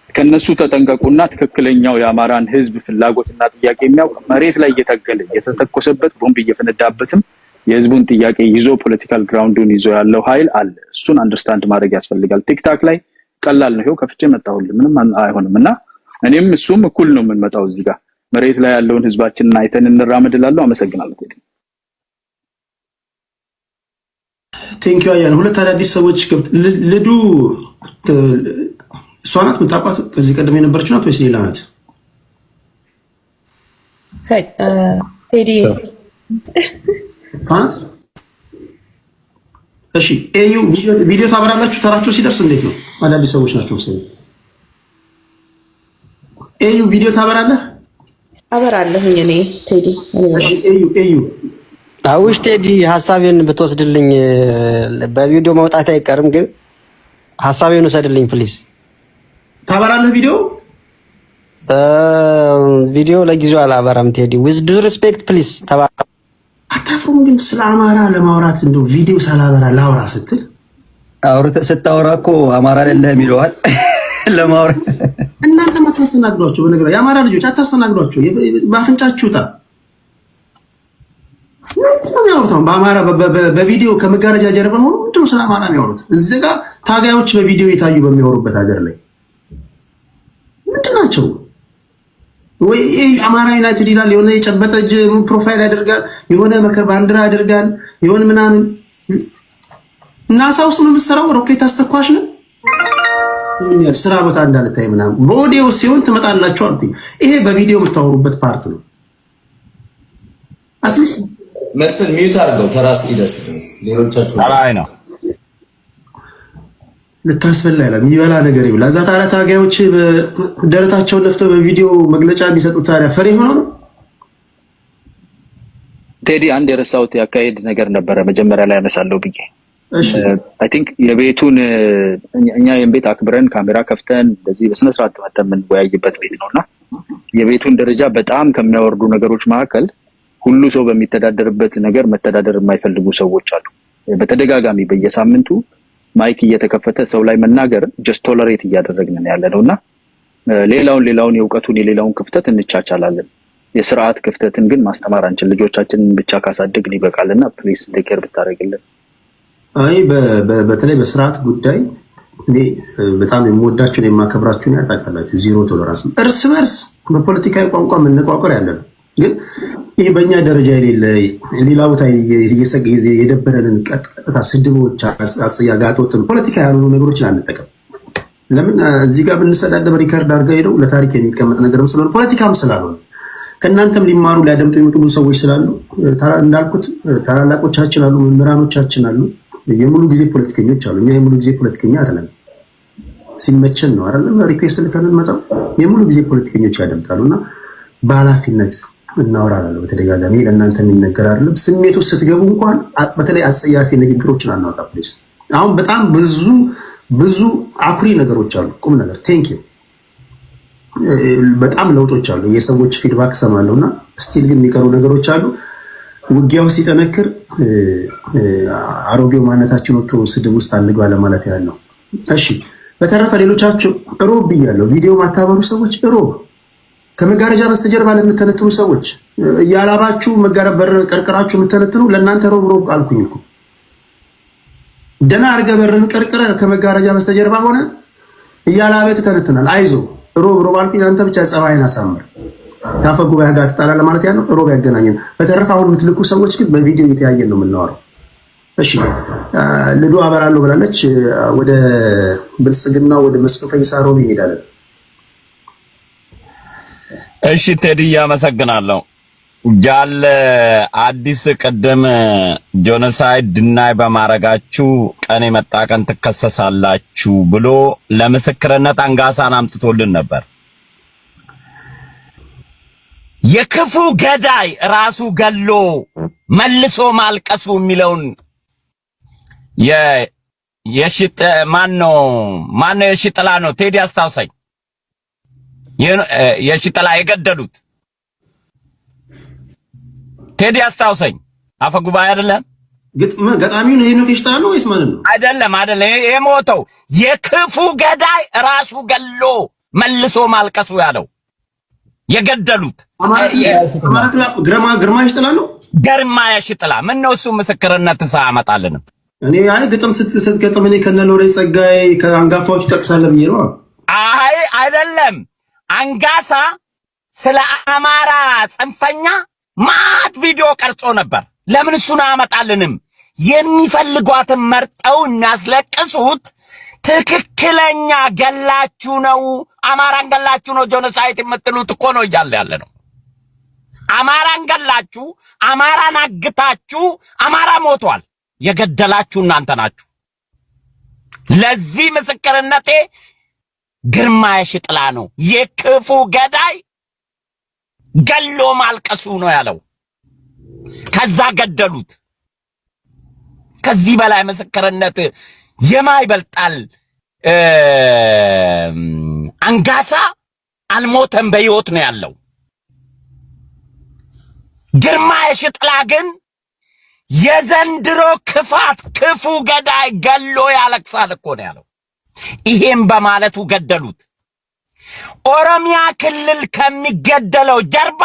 S5: ከነሱ ተጠንቀቁና ትክክለኛው የአማራን ህዝብ ፍላጎትና ጥያቄ የሚያውቅ መሬት ላይ እየተገለ እየተተኮሰበት ቦምብ እየፈነዳበትም የህዝቡን ጥያቄ ይዞ ፖለቲካል ግራውንዱን ይዞ ያለው ኃይል አለ። እሱን አንደርስታንድ ማድረግ ያስፈልጋል። ቲክታክ ላይ ቀላል ነው። ከፍቼ መጣሁልህ ምንም አይሆንምና እኔም እሱም እኩል ነው የምንመጣው። እዚህ ጋር መሬት ላይ ያለውን ህዝባችንን አይተን እንራመድላለሁ። አመሰግናለሁ።
S1: ቴንክ ዩ አያን። ሁለት አዳዲስ ሰዎች ልዱ እሷ ናት የምታውቋት? ከዚህ ቀደም የነበረችው ናት ወይስ ሌላ ናት?
S6: ቴዲ
S1: ናት። እሺ ኤዩ ቪዲዮ ታበራላችሁ ተራችሁ ሲደርስ። እንዴት ነው? አዳዲስ ሰዎች ናቸው መሰለኝ። ኤዩ ቪዲዮ ታበራለህ?
S6: አበራለሁኝ እኔ ቴዲ።
S1: ኤዩ
S7: አውሽ ቴዲ ሐሳቤን ብትወስድልኝ በቪዲዮ መውጣት አይቀርም፣ ግን ሐሳቤን ወሰድልኝ ፕሊዝ።
S1: ታበራለህ ቪዲዮ?
S7: ቪዲዮ ለጊዜው አላበራም ቴዲ። ዊዝ ዱ ሪስፔክት ፕሊዝ።
S1: አታፍሩም ግን ስለ አማራ ለማውራት እንደው ቪዲዮ ሳላበራ ላውራ ስትል?
S3: ስታወራ እኮ አማራ አይደለህም ይለዋል ለማውራት።
S1: እናንተም አታስተናግዷቸው። በነገራችን የአማራ ልጆች አታስተናግዷቸው። በአፍንጫችሁ ጣ ምንድን ነው የሚያወሩት? በአማራ በቪዲዮ ከመጋረጃ ጀርባ ሆኖ ምንድን ነው ስለ አማራ የሚያወሩት? እዚህ ጋር ታጋዮች በቪዲዮ የታዩ በሚያወሩበት ሀገር ላይ ምንድን ናቸው? ወይ አማራ ዩናይትድ ይላል፣ የሆነ የጨበጠ እጅ ፕሮፋይል ያደርጋል፣ የሆነ መከር ባንዲራ ያደርጋል፣ የሆነ ምናምን። ናሳ ውስጥ ነው የምትሰራው? ሮኬት አስተኳሽ ነው ስራ ቦታ እንዳልታይ ምናምን። በኦዲዮ ሲሆን ትመጣላችሁ አልኩኝ። ይሄ በቪዲዮ የምታወሩበት ፓርት ነው።
S2: መስፍን ሚዩት አድርገው ተራ እስኪደርስ ድረስ ሌሎቻችሁ
S8: አራይ ነው
S1: ልታስበላ ያለ የሚበላ ነገር ይብላ። እዛ ታዲያ ታጋዮች ደረታቸውን ነፍተው በቪዲዮ መግለጫ የሚሰጡት ታዲያ ፈሪ ሆኖ ነው።
S5: ቴዲ አንድ የረሳሁት ያካሄድ ነገር ነበረ መጀመሪያ ላይ ያነሳለሁ ብዬ። አይ ቲንክ የቤቱን እኛ የቤት አክብረን ካሜራ ከፍተን እንደዚህ በስነ ስርዓት ተመተን የምንወያይበት ቤት ነውና የቤቱን ደረጃ በጣም ከሚያወርዱ ነገሮች መካከል ሁሉ ሰው በሚተዳደርበት ነገር መተዳደር የማይፈልጉ ሰዎች አሉ። በተደጋጋሚ በየሳምንቱ ማይክ እየተከፈተ ሰው ላይ መናገር ጀስት ቶለሬት እያደረግን ያለነውና ሌላውን የእውቀቱን የሌላውን ክፍተት እንቻቻላለን። የስርዓት ክፍተትን ግን ማስተማር አንችል። ልጆቻችንን ብቻ ካሳደግን ይበቃልና ፕሊስ ቴኬር ብታረግልን።
S1: አይ በተለይ በስርዓት ጉዳይ እኔ በጣም የምወዳችሁን የማከብራችሁን ያጣቃላችሁ። ዜሮ ቶለራንስ እርስ በርስ በፖለቲካዊ ቋንቋ መነቋቆር ያለ ነው። ግን ይሄ በእኛ ደረጃ የሌለ ሌላ ቦታ የደበረንን ቀጥታ ስድቦች፣ አስያጋጦትን ፖለቲካ ያልሆኑ ነገሮችን አንጠቀም። ለምን እዚህ ጋር ብንሰዳደብ ሪከርድ አድርገው ሄደው ለታሪክ የሚቀመጥ ነገርም ስለሆነ ፖለቲካም ስላልሆነ ከእናንተም ሊማሩ ሊያደምጡ የሚመጡ ብዙ ሰዎች ስላሉ እንዳልኩት ታላላቆቻችን አሉ፣ መምህራኖቻችን አሉ፣ የሙሉ ጊዜ ፖለቲከኞች አሉ። እኛ የሙሉ ጊዜ ፖለቲከኛ አይደለም፣ ሲመቸን ነው አይደለም ሪኩዌስት ልከን እንመጣው። የሙሉ ጊዜ ፖለቲከኞች ያደምጣሉና በኃላፊነት እናወራለን። በተደጋጋሚ ለእናንተ የሚነገር አይደለም። ስሜቱ ስትገቡ እንኳን በተለይ አጸያፊ ንግግሮችን አናወጣ ፕሊዝ። አሁን በጣም ብዙ አኩሪ ነገሮች አሉ። ቁም ነገር ቴንክ ዩ በጣም ለውጦች አሉ። የሰዎች ፊድባክ ሰማለሁና ስቲል ግን የሚቀሩ ነገሮች አሉ። ውጊያው ሲጠነክር አሮጌው ማንነታችን ወጥቶ ስድብ ውስጥ አንግባ ለማለት ያህል ነው። እሺ በተረፈ ሌሎቻችሁ ሮብ ብያለሁ። ቪዲዮ ማታበሩ ሰዎች ሮብ ከመጋረጃ በስተጀርባ ለምትተነትኑ ሰዎች እያላባችሁ መጋረብ በር ቀርቅራችሁ የምትተነትኑ ለእናንተ ሮብ አልኩኝ እኮ። ደና አርገ በርን ቀርቅረ ከመጋረጃ በስተጀርባ ሆነ እያላበ ትተነትናል። አይዞ ሮብ አልኩኝ። አንተ ብቻ ጸባይን አሳምር። ካፈ ጉባኤ ጋር ተጣላለ ማለት ያለው ሮብ ያገናኘን። በተረፈ አሁን የምትልኩ ሰዎች ግን በቪዲዮ እየተያየን ነው የምናወራው። እሺ ልዱ አበራለሁ ብላለች። ወደ ብልጽግና ወደ መስፍን ፈይሳ ሮብ እንሄዳለን።
S8: እሺ ቴዲ አመሰግናለሁ። ጃለ አዲስ ቀደም ጆኖሳይድ ድናይ በማረጋችሁ ቀን የመጣ ቀን ትከሰሳላችሁ ብሎ ለምስክርነት አንጋሳን አምጥቶልን ነበር። የክፉ ገዳይ ራሱ ገሎ መልሶ ማልቀሱ የሚለውን የሽጥ ማነው የሽጥላ ነው ቴዲ አስታውሰኝ። የሽጥላ የገደሉት ቴዲ አስታውሰኝ። አፈ ጉባኤ አይደለም
S1: ገጣሚውን ሄኖክ የሽጥላ ነው ወይስ ማለት ነው?
S8: አይደለም የሞተው የክፉ ገዳይ ራሱ ገሎ መልሶ ማልቀሱ ያለው የገደሉት
S1: ግርማ የሽጥላ ነው።
S8: ግርማ የሽጥላ ምን ነው እሱ ምስክርነት ሳያመጣልንም
S1: እኔ አይ ግጥም ስትገጥም እኔ ከነ ሎሬ ጸጋይ ከአንጋፋዎቹ ጠቅሳለህ ብዬ ነው።
S8: አይ አይደለም አንጋሳ ስለ አማራ ጽንፈኛ ማት ቪዲዮ ቀርጾ ነበር። ለምን እሱን አያመጣልንም? የሚፈልጓትን መርጠው የሚያስለቅሱት ትክክለኛ ገላችሁ ነው፣ አማራን ገላችሁ ነው ጄኖሳይድ የምትሉት እኮ ነው እያለ ያለ ነው። አማራን ገላችሁ፣ አማራን አግታችሁ፣ አማራ ሞቷል። የገደላችሁ እናንተ ናችሁ። ለዚህ ምስክርነቴ ግርማ የሽጥላ ነው። የክፉ ገዳይ ገሎ ማልቀሱ ነው ያለው። ከዛ ገደሉት። ከዚህ በላይ ምስክርነት የማይበልጣል። አንጋሳ አልሞተም፣ በሕይወት ነው ያለው። ግርማ የሽጥላ ግን የዘንድሮ ክፋት ክፉ ገዳይ ገሎ ያለቅሳል እኮ ነው ያለው። ይሄም በማለቱ ገደሉት። ኦሮሚያ ክልል ከሚገደለው ጀርባ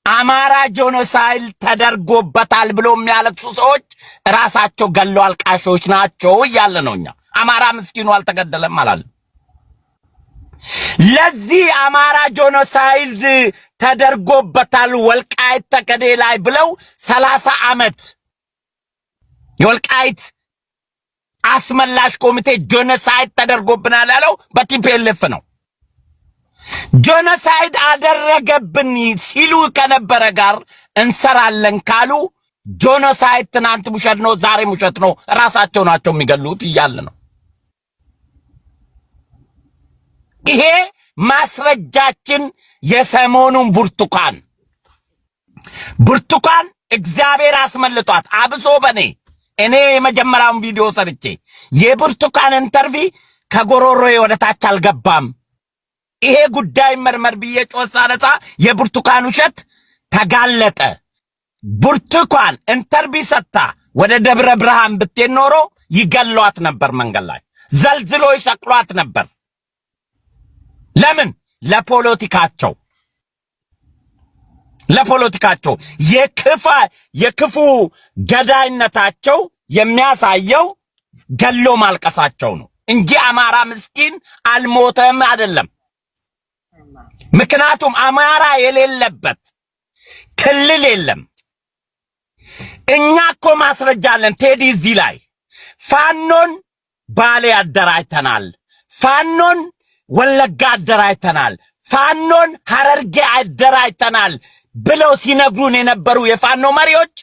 S8: አማራ ጄኖሳይድ ተደርጎበታል ብሎ የሚያለቅሱ ሰዎች ራሳቸው ገሎ አልቃሾች ናቸው እያለ ነው። እኛ አማራ ምስኪኑ አልተገደለም አላለም። ለዚህ አማራ ጄኖሳይድ ተደርጎበታል ወልቃይት ጠገዴ ላይ ብለው 30 ዓመት የወልቃይት አስመላሽ ኮሚቴ ጄኖሳይድ ተደርጎብናል ያለው በቲፒኤልኤፍ ነው። ጄኖሳይድ አደረገብን ሲሉ ከነበረ ጋር እንሰራለን ካሉ ጄኖሳይድ ትናንት ውሸት ነው፣ ዛሬ ውሸት ነው፣ ራሳቸው ናቸው የሚገሉት እያለ ነው። ይሄ ማስረጃችን የሰሞኑን ብርቱካን እግዚአብሔር አስመልጧት። አብሶ እኔ የመጀመሪያውን ቪዲዮ ሰርቼ የብርቱካን ኢንተርቪ ከጎሮሮዬ ወደ ታች አልገባም። ይሄ ጉዳይ መርመር ብዬ ጮሳ ነፃ የብርቱካን ውሸት ተጋለጠ። ብርቱካን ኢንተርቪ ሰጥታ ወደ ደብረ ብርሃን ብትሄድ ኖሮ ይገሏት ነበር። መንገድ ላይ ዘልዝሎ ይሰቅሏት ነበር። ለምን? ለፖለቲካቸው የክፉ ገዳይነታቸው የሚያሳየው ገሎ ማልቀሳቸው ነው እንጂ አማራ ምስኪን አልሞተም አይደለም። ምክንያቱም አማራ የሌለበት ክልል የለም። እኛ እኮ ማስረጃ አለን። ቴዲ እዚህ ላይ ፋኖን ባሌ አደራጅተናል፣ ፋኖን ወለጋ አደራጅተናል፣ ፋኖን ሐረርጌ አደራጅተናል ብለው ሲነግሩን የነበሩ የፋኖ መሪዎች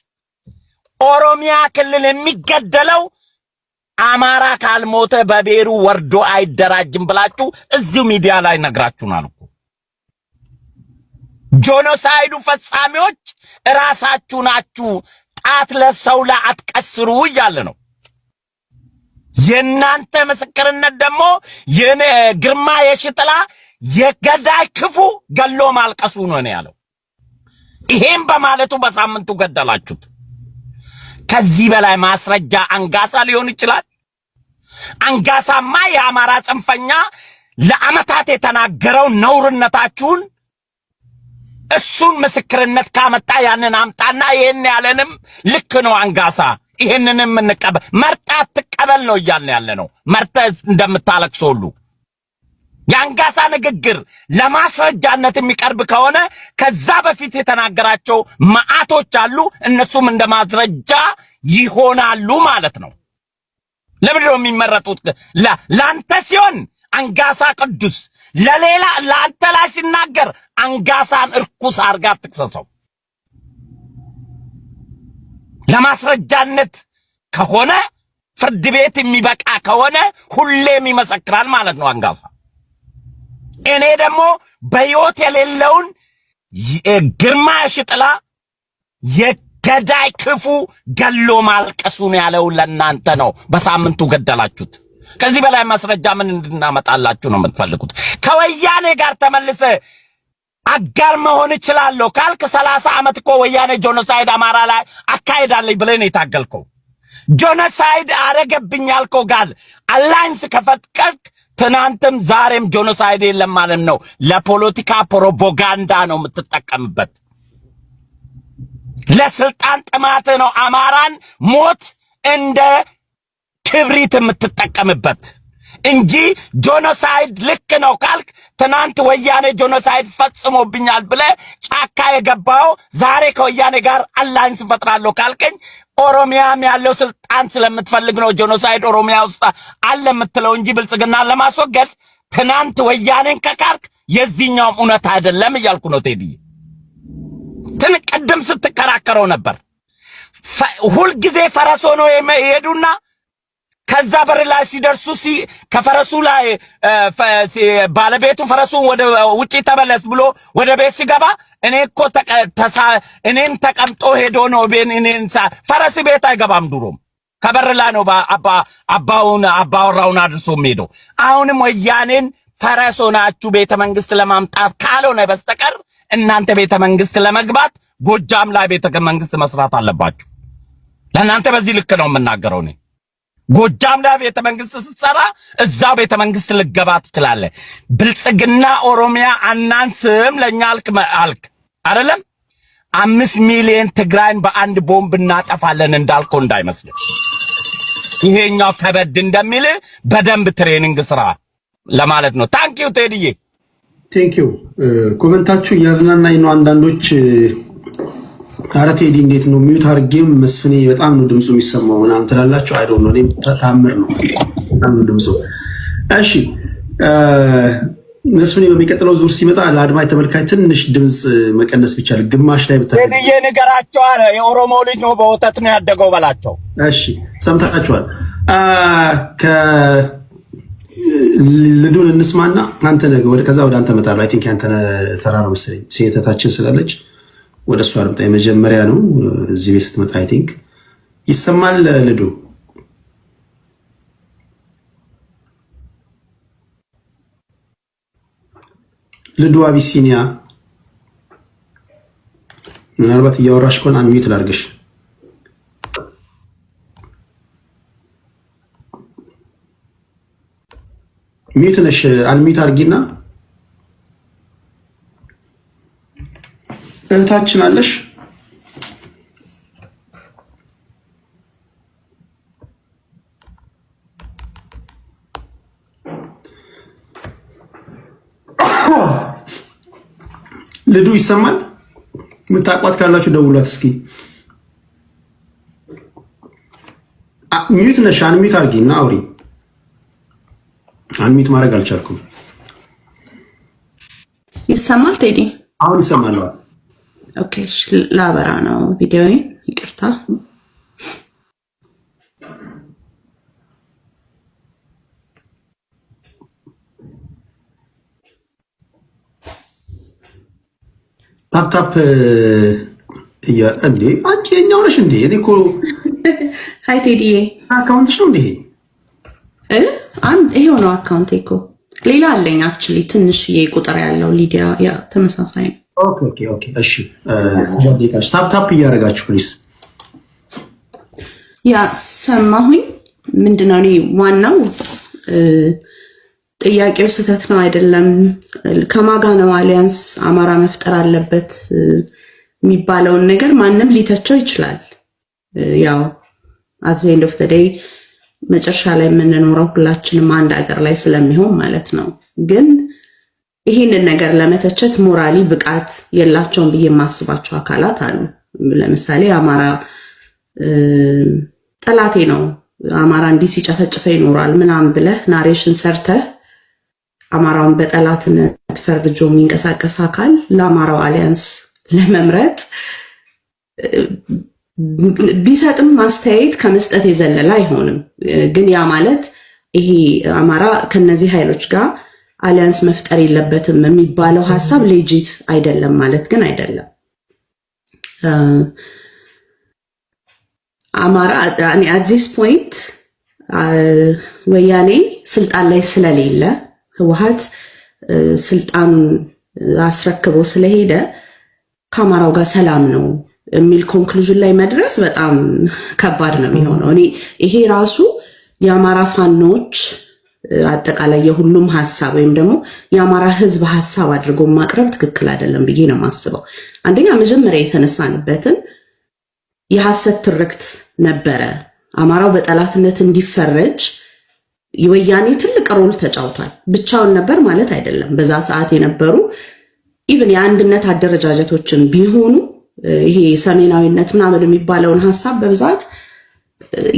S8: ኦሮሚያ ክልል የሚገደለው አማራ ካልሞተ በቤሩ ወርዶ አይደራጅም ብላችሁ እዚሁ ሚዲያ ላይ ነግራችሁናል እኮ። ጄኖሳይዱ ፈጻሚዎች ራሳችሁ ናችሁ፣ ጣት ለሰው ላይ አትቀስሩ እያለ ነው። የናንተ ምስክርነት ደግሞ ግርማ የሽጥላ የገዳይ ክፉ ገሎ ማልቀሱ ነው ያለው። ይሄም በማለቱ በሳምንቱ ገደላችሁት። ከዚህ በላይ ማስረጃ አንጋሳ ሊሆን ይችላል? አንጋሳማ የአማራ ጽንፈኛ ለዓመታት የተናገረው ነውርነታችሁን እሱን ምስክርነት ካመጣ ያንን አምጣና ይሄን ያለንም ልክ ነው አንጋሳ፣ ይሄንንም እንቀበል። መርጣ ትቀበል ነው እያልን ያለ ነው። መርጠ እንደምታለቅስ ሁሉ የአንጋሳ ንግግር ለማስረጃነት የሚቀርብ ከሆነ ከዛ በፊት የተናገራቸው መዓቶች አሉ፣ እነሱም እንደ ማስረጃ ይሆናሉ ማለት ነው። ለምንድን ነው የሚመረጡት? ለአንተ ሲሆን አንጋሳ ቅዱስ፣ ለሌላ ለአንተ ላይ ሲናገር አንጋሳን እርኩስ አርጋ ትክሰሰው። ለማስረጃነት ከሆነ ፍርድ ቤት የሚበቃ ከሆነ ሁሌም ይመሰክራል ማለት ነው አንጋሳ። እኔ ደግሞ በሕይወት የሌለውን ግርማ የሽጥላ የገዳይ ክፉ ገሎ ማልቀሱ ነው ያለው ለእናንተ ነው። በሳምንቱ ገደላችሁት። ከዚህ በላይ ማስረጃ ምን እንድናመጣላችሁ ነው የምትፈልጉት? ከወያኔ ጋር ተመልሰ አጋር መሆን እችላለሁ ካልክ 30 ዓመት እኮ ወያኔ ጄኖሳይድ አማራ ላይ አካሄዳለኝ ብለህ ነው የታገልከው። ጄኖሳይድ አረገብኝ ያልከው ጋር አላይንስ ከፈቀድክ ትናንትም ዛሬም ጄኖሳይድ የለም ማለት ነው። ለፖለቲካ ፕሮፓጋንዳ ነው የምትጠቀምበት። ለስልጣን ጥማት ነው አማራን ሞት እንደ ክብሪት የምትጠቀምበት። እንጂ ጆኖሳይድ ልክ ነው ካልክ ትናንት ወያኔ ጆኖሳይድ ፈጽሞብኛል ብለ ጫካ የገባው ዛሬ ከወያኔ ጋር አላይንስ ፈጥራለሁ ካልከኝ ኦሮሚያም ያለው ስልጣን ስለምትፈልግ ነው ጆኖሳይድ ኦሮሚያ ውስጥ አለ የምትለው እንጂ ብልጽግና ለማስወገድ ትናንት ወያኔን ከካርክ የዚህኛው እውነት አይደለም እያልኩ ነው። ቴዲ ቅድም ስትከራከረው ነበር። ሁል ጊዜ ፈረስ ሆኖ ይሄዱና ከዛ በር ላይ ሲደርሱ ከፈረሱ ላይ ባለቤቱ ፈረሱን ወደ ውጪ ተመለስ ብሎ ወደ ቤት ሲገባ እኔን ተቀምጦ ሄዶ ነው ፈረስ ቤት አይገባም። ድሮም ከበር ላይ ነው አባወራውን አድርሶ ሄዶ። አሁንም ወያኔን ፈረስ ሆናችሁ ቤተ መንግስት ለማምጣት ካልሆነ በስተቀር እናንተ ቤተ መንግስት ለመግባት ጎጃም ላይ ቤተ መንግስት መስራት አለባችሁ። ለእናንተ በዚህ ልክ ነው የምናገረው እኔ። ጎጃም ላይ ቤተ መንግስት ስትሰራ እዛው ቤተ መንግስት ልገባ ትችላለህ። ብልጽግና ኦሮሚያ አናንስም ለኛ አልክ አይደለም? 5 ሚሊዮን ትግራይን በአንድ ቦምብ እናጠፋለን እንዳልከው እንዳይመስል። ይሄኛው ከበድ እንደሚል በደንብ ትሬኒንግ ስራ ለማለት ነው። ታንኪዩ ቴዲዬ፣
S1: ቴንኪዩ። ኮሜንታችሁ እያዝናናኝ ነው። አንዳንዶች ኧረ ቴዲ እንዴት ነው ሚዩት አድርጌም መስፍኔ በጣም ነው ድምፁ የሚሰማው ምናምን ትላላችሁ። አይ ዶንት ኖ እኔም ታምር ነው በጣም ነው ድምፁ። እሺ መስፍኔ በሚቀጥለው ዙር ሲመጣ ለአድማጭ ተመልካች ትንሽ ድምፅ መቀነስ ቢቻል ግማሽ ላይ ብታደርግ
S8: ቴዲዬ ንገራቸው። አረ የኦሮሞ ልጅ ነው በወተት ነው ያደገው በላቸው።
S1: እሺ ሰምታችኋል። ልዱን እንስማና አንተ ነገ ከዛ ወደ አንተ እመጣለሁ። አይ ቲንክ አንተ ተራ ነው መሰለኝ ሴተታችን ስላለች ወደ እሷ ልምጣ። የመጀመሪያ ነው እዚህ ቤት ስትመጣ አይ ቲንክ ይሰማል። ልዱ አቢሲኒያ ምናልባት እያወራሽ ከሆነ አንሚዩት ላድርግሽ። ሚዩት ነሽ፣ አንሚዩት አድርጊና እህታችን አለሽ። ልዱ ይሰማል? የምታቋት ካላችሁ ደውሏት እስኪ። ሚዩት ነሽ፣ አንሚዩት አድርጊና አውሪ። አንሚዩት ማድረግ አልቻልኩም።
S6: ይሰማል ቴዲ?
S1: አሁን ይሰማል።
S6: ኦኬ ላበራ ነው ቪዲዮዬን፣ ይቅርታ።
S1: ታፕታፕ እንዴ አንቺ የኛው ነሽ እንዴ? እኔ እኮ
S6: ሃይ ቴዲዬ፣
S1: አካውንትሽ ነው እንዴ?
S6: ይሄው ነው አካውንቴ እኮ። ሌላ አለኝ አክቹሊ ትንሽዬ ቁጥር ያለው ሊዲያ፣ ያ ተመሳሳይ ነው።
S1: ኦኬ እሺ። ታፕታፕ እያደረጋችሁ ፕሊዝ።
S6: ያ ሰማሁኝ። ምንድነው እኔ ዋናው ጥያቄው ስህተት ነው አይደለም፣ ከማጋ ነው አሊያንስ አማራ መፍጠር አለበት የሚባለውን ነገር ማንም ሊተቸው ይችላል። ያው አት ዘ ኤንድ ኦፍ ዘ ዴይ መጨረሻ ላይ የምንኖረው ሁላችንም አንድ ሀገር ላይ ስለሚሆን ማለት ነው። ግን ይህንን ነገር ለመተቸት ሞራሊ ብቃት የላቸውም ብዬ የማስባቸው አካላት አሉ። ለምሳሌ አማራ ጠላቴ ነው፣ አማራ እንዲህ ሲጨፈጭፈ ይኖራል ምናምን ብለህ ናሬሽን ሰርተህ አማራውን በጠላትነት ፈርጆ የሚንቀሳቀስ አካል ለአማራው አሊያንስ ለመምረጥ ቢሰጥም ማስተያየት ከመስጠት የዘለለ አይሆንም። ግን ያ ማለት ይሄ አማራ ከነዚህ ኃይሎች ጋር አሊያንስ መፍጠር የለበትም የሚባለው ሀሳብ ሌጂት አይደለም ማለት ግን አይደለም። አማራ አት ዚስ ፖይንት ወያኔ ስልጣን ላይ ስለሌለ ህወሓት ስልጣኑን አስረክቦ ስለሄደ ከአማራው ጋር ሰላም ነው የሚል ኮንክሉዥን ላይ መድረስ በጣም ከባድ ነው የሚሆነው። እኔ ይሄ ራሱ የአማራ ፋኖች አጠቃላይ የሁሉም ሐሳብ ወይም ደግሞ የአማራ ህዝብ ሐሳብ አድርጎ ማቅረብ ትክክል አይደለም ብዬ ነው የማስበው። አንደኛ መጀመሪያ የተነሳንበትን የሐሰት ትርክት ነበረ። አማራው በጠላትነት እንዲፈረጅ የወያኔ ትልቅ ሮል ተጫውቷል። ብቻውን ነበር ማለት አይደለም። በዛ ሰዓት የነበሩ ኢቭን የአንድነት አደረጃጀቶችን ቢሆኑ ይሄ ሰሜናዊነት ምናምን የሚባለውን ሐሳብ በብዛት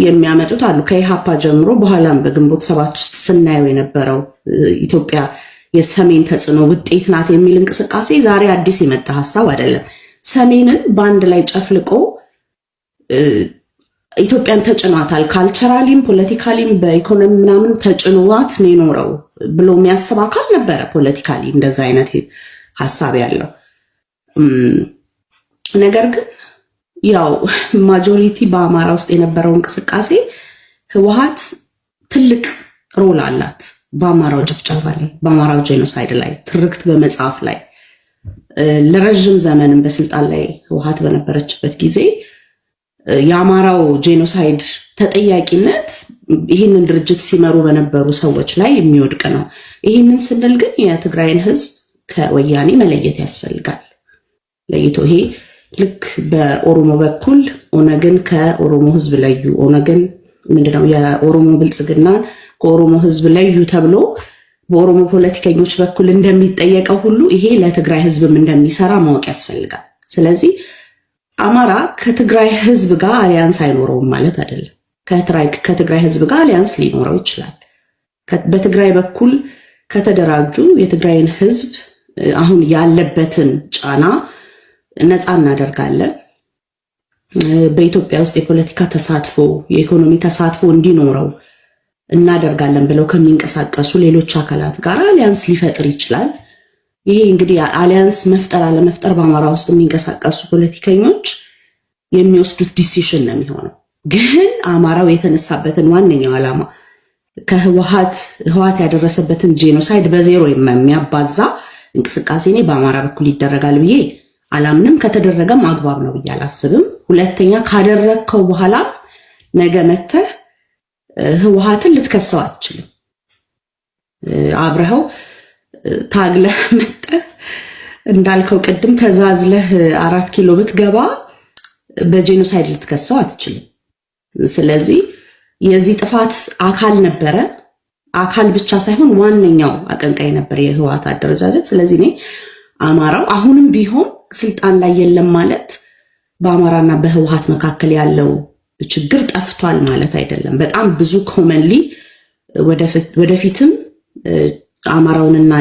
S6: የሚያመጡት አሉ። ከኢሃፓ ጀምሮ በኋላም በግንቦት 7 ውስጥ ስናየው የነበረው ኢትዮጵያ የሰሜን ተጽዕኖ ውጤት ናት የሚል እንቅስቃሴ ዛሬ አዲስ የመጣ ሐሳብ አይደለም። ሰሜንን በአንድ ላይ ጨፍልቆ ኢትዮጵያን ተጭኗታል፣ ካልቸራሊም ፖለቲካሊም በኢኮኖሚ ምናምን ተጭኗት ነው የኖረው ብሎ የሚያስብ አካል ነበረ። ፖለቲካሊ እንደዛ አይነት ሐሳብ ያለው ነገር ግን ያው ማጆሪቲ በአማራ ውስጥ የነበረው እንቅስቃሴ ህወሓት ትልቅ ሮል አላት በአማራው ጭፍጨፋ ላይ፣ በአማራው ጄኖሳይድ ላይ፣ ትርክት በመጽሐፍ ላይ ለረጅም ዘመንም በስልጣን ላይ ህወሓት በነበረችበት ጊዜ የአማራው ጄኖሳይድ ተጠያቂነት ይህንን ድርጅት ሲመሩ በነበሩ ሰዎች ላይ የሚወድቅ ነው። ይህንን ስንል ግን የትግራይን ህዝብ ከወያኔ መለየት ያስፈልጋል። ለይቶ ይሄ ልክ በኦሮሞ በኩል ኦነግን ከኦሮሞ ህዝብ ለዩ፣ ኦነግን ምንድነው የኦሮሞ ብልጽግናን ከኦሮሞ ህዝብ ለዩ ተብሎ በኦሮሞ ፖለቲከኞች በኩል እንደሚጠየቀው ሁሉ ይሄ ለትግራይ ህዝብም እንደሚሰራ ማወቅ ያስፈልጋል። ስለዚህ አማራ ከትግራይ ህዝብ ጋር አሊያንስ አይኖረውም ማለት አይደለም። ከትግራይ ህዝብ ጋር አሊያንስ ሊኖረው ይችላል። በትግራይ በኩል ከተደራጁ የትግራይን ህዝብ አሁን ያለበትን ጫና ነፃ እናደርጋለን፣ በኢትዮጵያ ውስጥ የፖለቲካ ተሳትፎ የኢኮኖሚ ተሳትፎ እንዲኖረው እናደርጋለን ብለው ከሚንቀሳቀሱ ሌሎች አካላት ጋር አሊያንስ ሊፈጥር ይችላል። ይሄ እንግዲህ አሊያንስ መፍጠር አለመፍጠር በአማራ ውስጥ የሚንቀሳቀሱ ፖለቲከኞች የሚወስዱት ዲሲሽን ነው የሚሆነው። ግን አማራው የተነሳበትን ዋነኛው ዓላማ ህወሓት ያደረሰበትን ጄኖሳይድ በዜሮ የሚያባዛ እንቅስቃሴ እኔ በአማራ በኩል ይደረጋል ብዬ አላምንም። ከተደረገም አግባብ ነው ብዬ አላስብም። ሁለተኛ ካደረግከው በኋላ ነገ መተህ ህወሓትን ልትከሰው አትችልም። አብረኸው ታግለህ መጠህ እንዳልከው ቅድም ተዛዝለህ 4 ኪሎ ብትገባ በጄኖሳይድ ልትከሰው አትችልም። ስለዚህ የዚህ ጥፋት አካል ነበረ፣ አካል ብቻ ሳይሆን ዋነኛው አቀንቃይ ነበር የህወሓት አደረጃጀት። ስለዚህ እኔ አማራው አሁንም ቢሆን ስልጣን ላይ የለም ማለት በአማራና በህወሓት መካከል ያለው ችግር ጠፍቷል ማለት አይደለም። በጣም ብዙ ኮመንሊ ወደፊትም አማራውንና